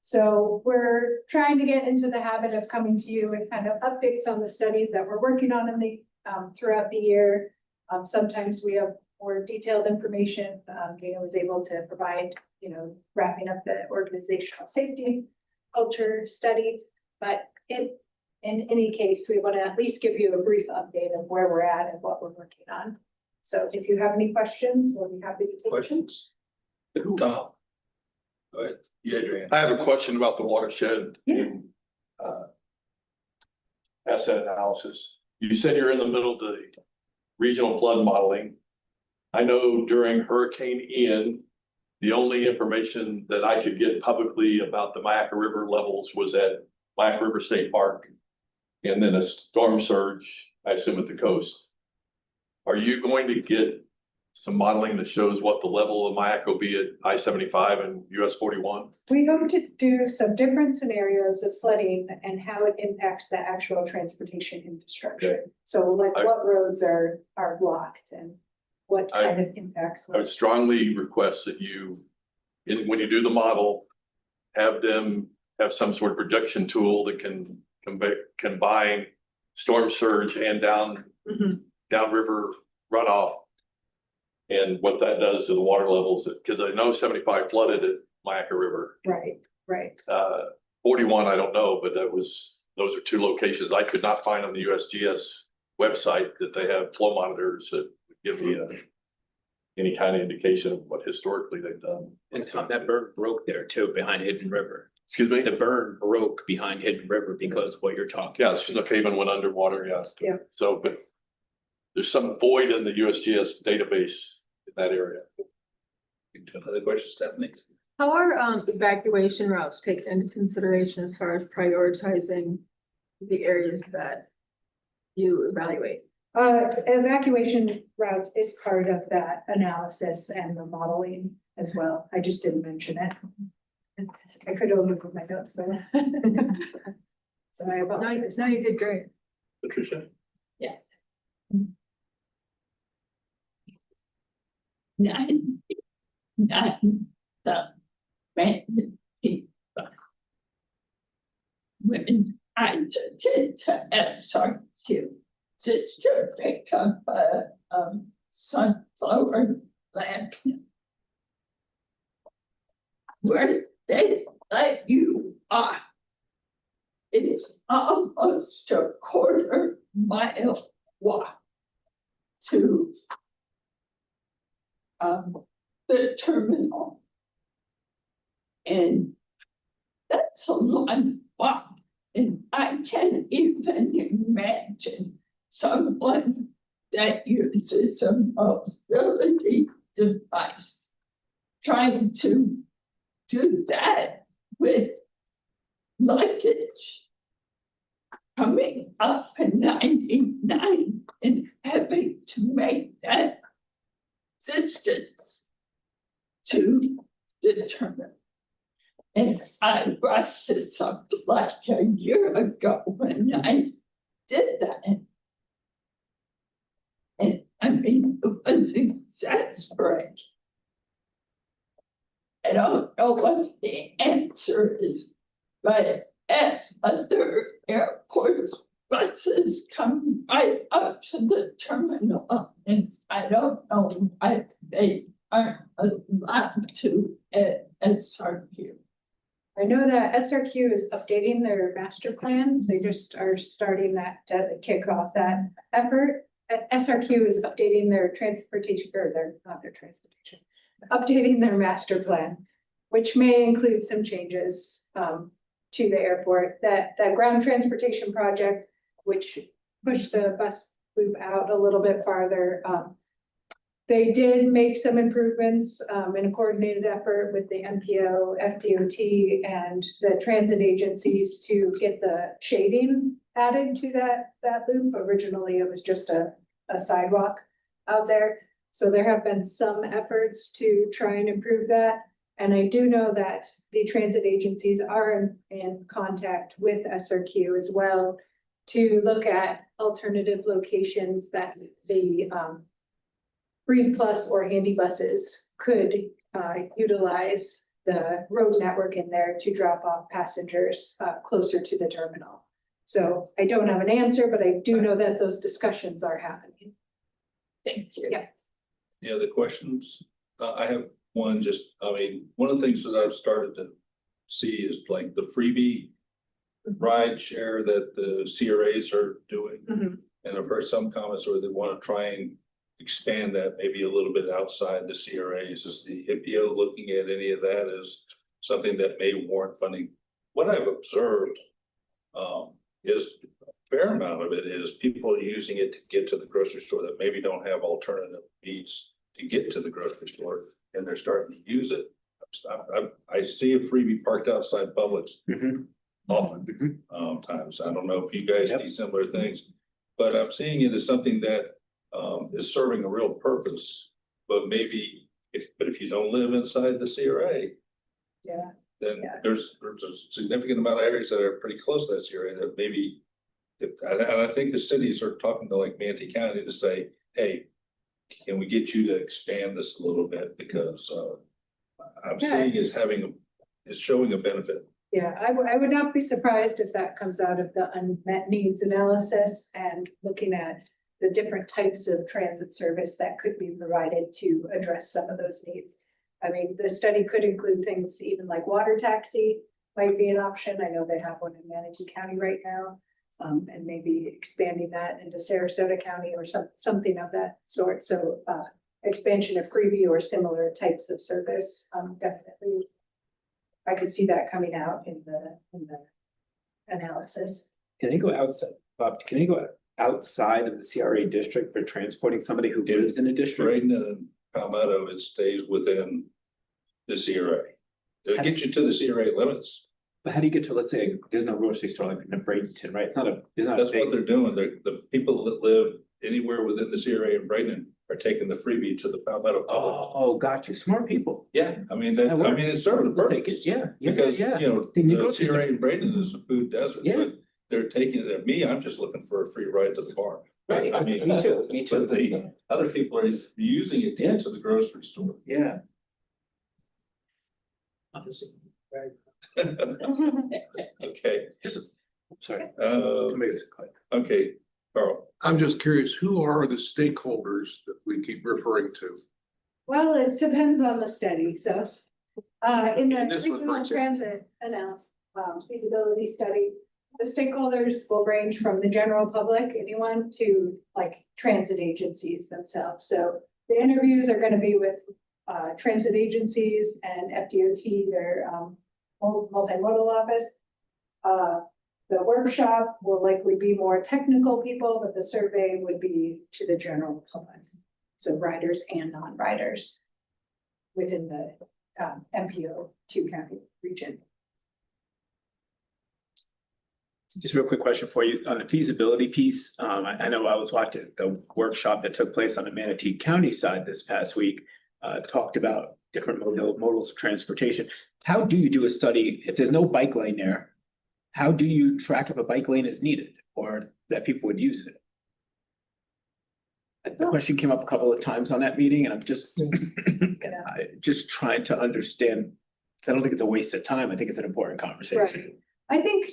So we're trying to get into the habit of coming to you with kind of updates on the studies that we're working on in the throughout the year. Sometimes we have more detailed information. Dana was able to provide, wrapping up the organizational safety culture study, but in any case, we want to at least give you a brief update of where we're at and what we're working on. So if you have any questions, we'll be happy to take Questions? Tom. Go ahead. Yeah, Adrian. I have a question about the watershed. Yeah. Asset analysis. You said you're in the middle of the regional flood modeling. I know during Hurricane Ian, the only information that I could get publicly about the Mayaca River levels was at Mayaca River State Park. And then a storm surge, I assume, at the coast. Are you going to get some modeling that shows what the level of Mayaca will be at I-75 and US 41? We hope to do some different scenarios of flooding and how it impacts the actual transportation infrastructure. Okay. So like what roads are blocked and what kind of impacts. I would strongly request that when you do the model, have them have some sort of projection tool that can combine storm surge and downriver runoff. And what that does to the water levels, because I know 75 flooded at Mayaca River. Right. 41, I don't know, but those are 2 locations I could not find on the USGS website that they have flow monitors that would give me any kind of indication of what historically they've done. And Tom, that burn broke there too, behind Hidden River. Excuse me? The burn broke behind Hidden River because of what you're talking. Yeah, the cave went underwater, yeah. Yeah. So, but there's some void in the USGS database in that area. Other questions, Stephanie? How are evacuation routes taken into consideration as far as prioritizing the areas that you evaluate? Evacuation routes is part of that analysis and the modeling as well. I just didn't mention it. I could only put my notes, so. So I apologize. No, you did great. Patricia? Nine, the vanity bus. When I took it to SRQ, just to pick up a sunflower lamp. Where they let you off. It's almost a quarter-mile walk to the terminal. And that's a long walk. And I can't even imagine someone that uses a mobility device trying to do that with luggage coming up in 99 and having to make that distance to determine. And I brought this up like a year ago when I did that. And I mean, it was exasperating. I don't know what the answer is, but at other airports, buses come right up to the terminal, and I don't know why they aren't allowed to at SRQ. I know that SRQ is updating their master plan. They just are starting that to kick off that effort. SRQ is updating their transportation, or not their transportation, updating their master plan, which may include some changes to the airport. That ground transportation project, which pushed the bus loop out a little bit farther. They did make some improvements in a coordinated effort with the MPO, FDOT, and the transit agencies to get the shading added to that loop. Originally, it was just a sidewalk out there. So there have been some efforts to try and improve that. And I do know that the transit agencies are in contact with SRQ as well to look at alternative locations that the Breeze Plus or Handy buses could utilize the road network in there to drop off passengers closer to the terminal. So I don't have an answer, but I do know that those discussions are happening. Thank you. Yeah. Any other questions? I have one, one of the things that I've started to see is like the freebie ride share that the CRAs are doing. Mhm. And I've heard some comments where they want to try and expand that maybe a little bit outside the CRAs. Is the IPO looking at any of that as something that may warrant funding? What I've observed is a fair amount of it is people using it to get to the grocery store that maybe don't have alternative means to get to the grocery store, and they're starting to use it. I see a freebie parked outside Publix often, times. I don't know if you guys see similar things, but I'm seeing it as something that is serving a real purpose. But maybe if you don't live inside the CRA, Yeah. then there's a significant amount of areas that are pretty close to that CRA that maybe. And I think the cities are talking to like Manatee County to say, hey, can we get you to expand this a little bit, because I'm seeing is showing a benefit. Yeah, I would not be surprised if that comes out of the unmet needs analysis and looking at the different types of transit service that could be provided to address some of those needs. I mean, the study could include things even like water taxi might be an option. I know they have one in Manatee County right now. And maybe expanding that into Sarasota County or something of that sort. So expansion of freebie or similar types of service, definitely. I could see that coming out in the analysis. Can I go outside, Bob, can I go outside of the CRA district for transporting somebody who lives in a district? Braden and Palmetto, it stays within the CRA. It'll get you to the CRA limits. But how do you get to, let's say, there's no grocery store like in Bradenton, right? It's not a, there's not a That's what big. they're doing. The people that live anywhere within the CRA in Braden are taking the freebie to the Palmetto public. Oh, got you. Smart people. Yeah, I mean, it's serving a They'll take purpose. it. Yeah, yeah, Because, yeah. you know, Then you the go to CRA in Braden is a food desert, Yeah. but they're taking it. Me, I'm just looking for a free ride to the bar. Right, I mean, me too, me too. But the other people are using it to get to the grocery store. Yeah. Okay, Just, sorry. uh, okay, Carl. I'm just curious, who are the stakeholders that we keep referring to? Well, it depends on the study, so, in the And this was regional recent. transit feasibility study, the stakeholders will range from the general public, anyone, to like transit agencies themselves. So the interviews are gonna be with, transit agencies and FDOT, their, multimodal office. The workshop will likely be more technical people, but the survey would be to the general public. So riders and non-riders within the MPO 2-county region. Just a real quick question for you on the feasibility piece. I know I was watching the workshop that took place on the Manatee County side this past week. Talked about different modals of transportation. How do you do a study if there's no bike lane there? How do you track if a bike lane is needed or that people would use it? The question came up a couple of times on that meeting and I'm just, just trying to understand. 'Cause I don't think it's a waste of time. I think it's an important conversation. Right. I think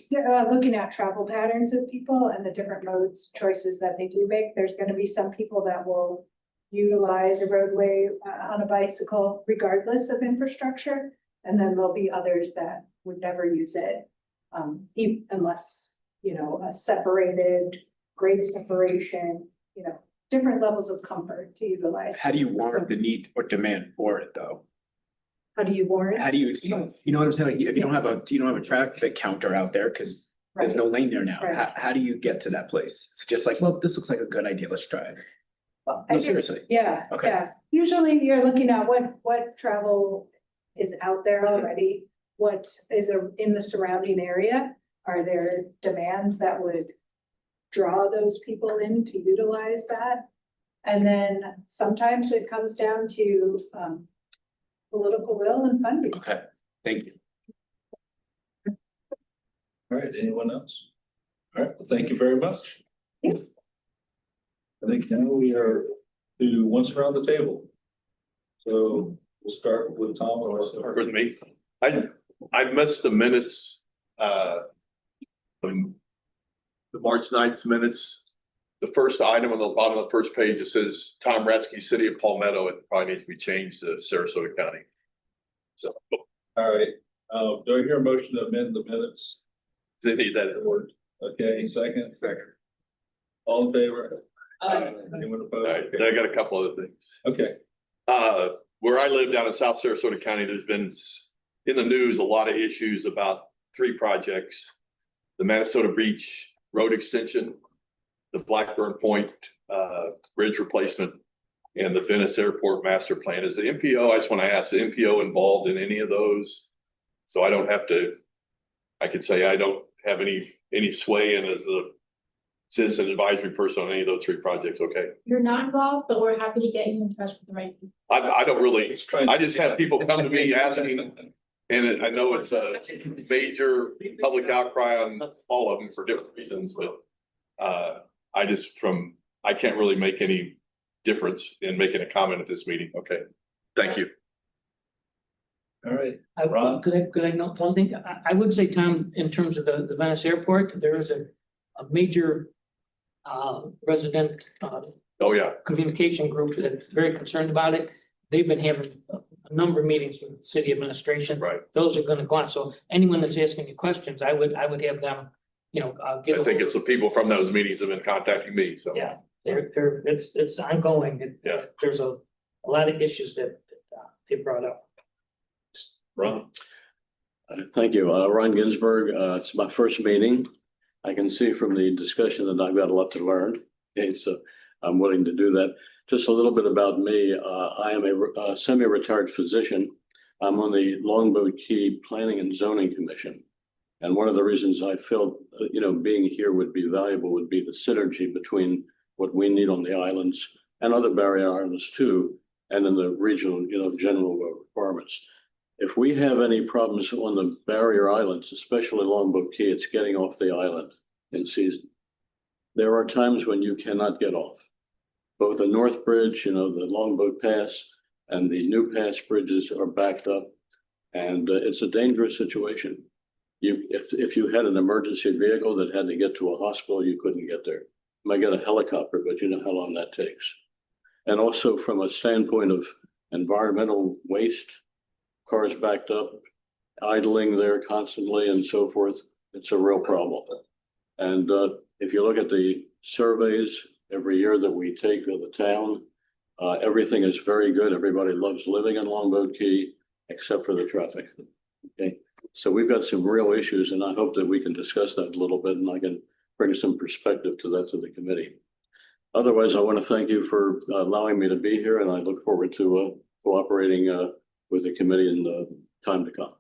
looking at travel patterns of people and the different modes choices that they do make, there's gonna be some people that will utilize a roadway on a bicycle regardless of infrastructure. And then there'll be others that would never use it, unless, you know, a separated grade separation, you know, different levels of comfort to utilize. How do you warrant the need or demand for it though? How do you warrant? How do you know what I'm saying? Like, if you don't have a traffic counter out there, because there's no lane there now. Right. How do you get to that place? It's just like, well, this looks like a good idea. Let's try it. Well, No, seriously. Yeah, Okay. yeah. Usually you're looking at what travel is out there already, what is in the surrounding area. Are there demands that would draw those people in to utilize that? And then sometimes it comes down to political will and funding. Okay, thank you. All right, anyone else? All right, well, thank you very much. Yeah. I think now we are to once around the table. So we'll start with Tom or Start with me. I missed the minutes, when the March 9th minutes. The first item on the bottom of the first page, it says Tom Ratsky, City of Palmetto. It probably needs to be changed to Sarasota County. So, all right, do I hear a motion to amend the minutes? does it need that word? Okay, second. All in favor? Anyone All opposed? right, then I got a couple other things. Okay, Where I live down in South Sarasota County, there's been in the news, a lot of issues about 3 projects. The Minnesota Beach Road Extension, the Blackburn Point Bridge Replacement, and the Venice Airport Master Plan. Is the MPO, I just want to ask, the MPO involved in any of those? So I don't have to, I could say I don't have any sway in as the citizen advisory person on any of those 3 projects, okay? You're not involved, but we're happy to get you in touch with the right people. I don't really, I just have people come to me asking, and I know it's a major public outcry on all of them for different reasons, but I can't really make any difference in making a comment at this meeting. Okay, thank you. all right, Ron, could I note one thing? I would say, Tom, in terms of the Venice Airport, there is a major resident Oh, yeah. communication group that's very concerned about it. They've been having a number of meetings with city administration. Right. Those are gonna go on. So anyone that's asking you questions, I would have them, you know, get. I think it's the people from those meetings have been contacting me, so. Yeah, it's ongoing. Yeah. There's a lot of issues that they brought up. Ron. Thank you. Ron Ginsberg. It's my first meeting. I can see from the discussion that I've got a lot to learn. Okay, so I'm willing to do that. Just a little bit about me. I am a semi-retired physician. I'm on the Longboat Key Planning and Zoning Commission. And one of the reasons I felt, being here would be valuable would be the synergy between what we need on the islands and other barrier islands too, and then the regional, general requirements. If we have any problems on the barrier islands, especially Longboat Key, it's getting off the island in season. There are times when you cannot get off. Both the North Bridge, the Longboat Pass, and the New Pass bridges are backed up, and it's a dangerous situation. If you had an emergency vehicle that had to get to a hospital, you couldn't get there. You might get a helicopter, but you know how long that takes. And also from a standpoint of environmental waste, cars backed up, idling there constantly and so forth, it's a real problem. And if you look at the surveys every year that we take of the town, everything is very good. Everybody loves living in Longboat Key, except for the traffic. Okay, so we've got some real issues, and I hope that we can discuss that a little bit, and I can bring some perspective to that to the committee. Otherwise, I want to thank you for allowing me to be here, and I look forward to cooperating with the committee in the time to come.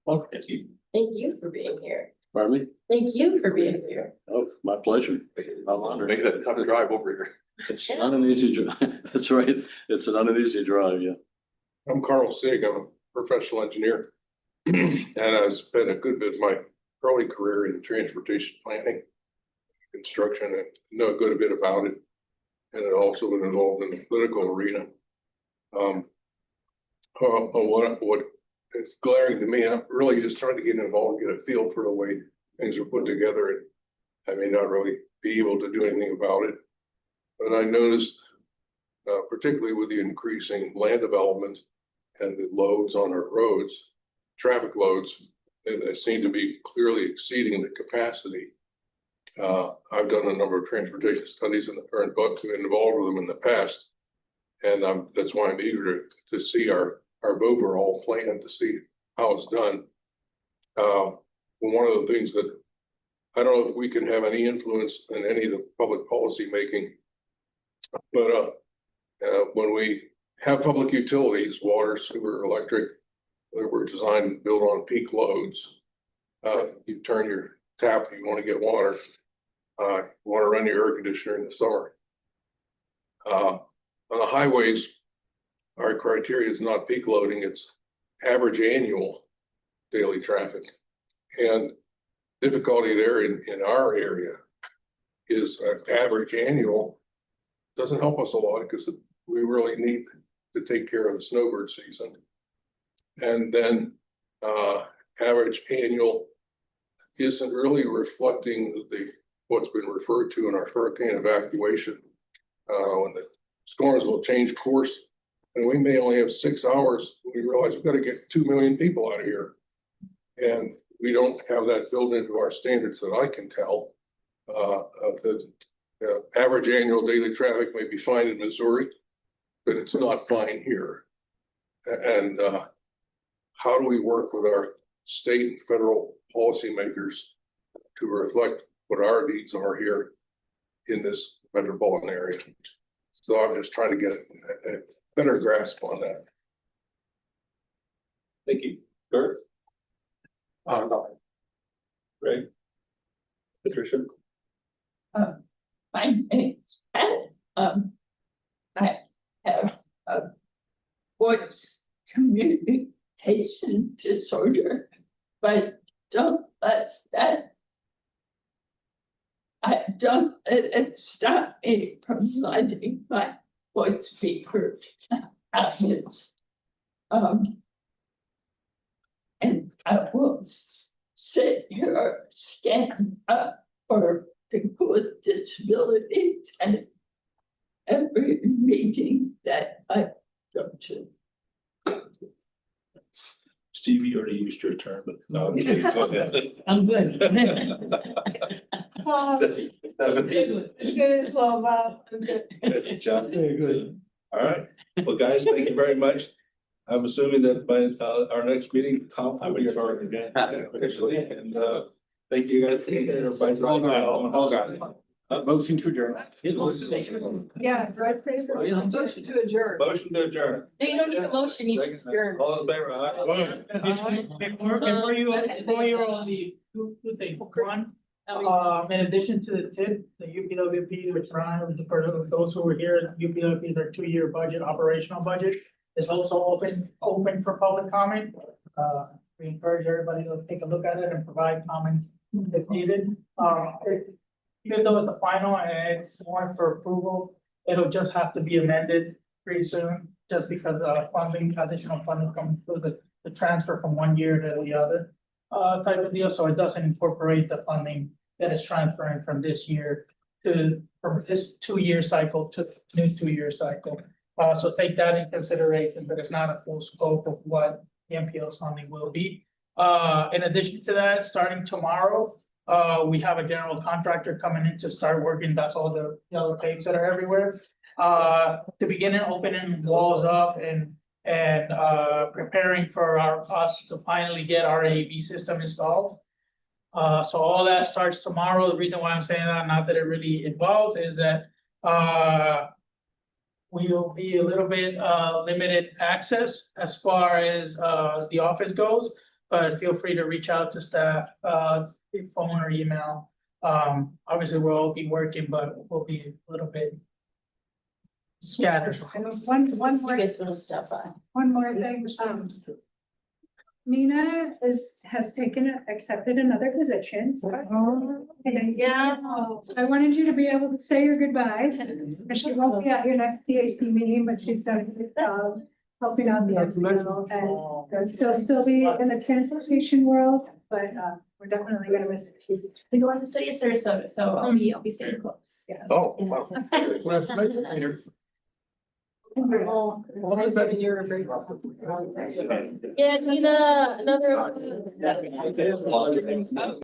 Okay. Thank you for being here. Pardon me? Thank you for being here. Oh, my pleasure. I'm honored. Make that tough drive over here. It's not an easy drive. That's right. It's not an easy drive, yeah. I'm Carl Sig. I'm a professional engineer. And I've spent a good bit of my early career in transportation planning, construction, and know a good bit about it. And I've also been involved in the political arena. What is glaring to me, I'm really just trying to get involved, get a feel for the way things are put together. And I may not really be able to do anything about it. But I noticed, particularly with the increasing land development and the loads on our roads, traffic loads, they seem to be clearly exceeding the capacity. I've done a number of transportation studies in the current books and been involved with them in the past. And that's why I'm eager to see our overall plan to see how it's done. One of the things that I don't know if we can have any influence in any of the public policy making, but when we have public utilities, water, sewer, electric, that were designed and built on peak loads, you turn your tap, you want to get water, you want to run your air conditioner in the summer. On the highways, our criteria is not peak loading, it's average annual daily traffic. And difficulty there in our area is average annual doesn't help us a lot because we really need to take care of the snowbird season. And then average annual isn't really reflecting what's been referred to in our hurricane evacuation. When the storms will change course, and we may only have 6 hours, we realize we've got to get 2 million people out of here. And we don't have that built into our standards that I can tell. The average annual daily traffic may be fine in Missouri, but it's not fine here. And how do we work with our state and federal policymakers to reflect what our needs are here in this metropolitan area? So I'm just trying to get a better grasp on that. Thank you. Kurt? Greg? Patricia? My name's Pat. I have a voice communication disorder, but don't let it stop me from letting my voice be heard. And I will sit here, stand up for people with disabilities at every meeting that I go to. Steve, you already used your turn, but no. I'm kidding. Go ahead. I'm good. Good as well, Bob. Good, John. Very good. All right. Well, guys, thank you very much. I'm assuming that by our next meeting, Tom will be starting again officially, and Thank you guys. Everybody's right. All got motion to adjourn. Yeah, right, please. Motion to adjourn. Motion to adjourn. No, you don't need a motion, you just adjourn. All in favor, aye? Before you on the two things, one, in addition to the tip, the UPWP, which Ryan, for those who were here, UPWP, their 2-year budget, operational budget is also open for public comment. We encourage everybody to take a look at it and provide comments if needed. Even though it's a final and it's more for approval, it'll just have to be amended pretty soon, just because additional funding coming through the transfer from one year to the other type of deal, so it doesn't incorporate the funding that is transferring from this year from this 2-year cycle to the new 2-year cycle. So take that in consideration, but it's not a full scope of what the MPO's funding will be. In addition to that, starting tomorrow, we have a general contractor coming in to start working. That's all the yellow tapes that are everywhere. To begin opening walls up and preparing for us to finally get our AV system installed. So all that starts tomorrow. The reason why I'm saying that, not that it really involves, is that we will be a little bit limited access as far as the office goes, but feel free to reach out to staff, phone or email. Obviously we'll all be working, but we'll be a little bit scattered. And one You more, guys wanna stop by? one more thing, Nina accepted another position, so. And yeah, so I wanted you to be able to say your goodbyes, and she won't be at your next CAC meeting, but she's done a good job helping out the MPO, and she'll still be in the transportation world, but we're definitely gonna miss her. She's. We go on to study at Sarasota, so I'll be staying close. Yes. Oh, wow. Yeah, Nina, another.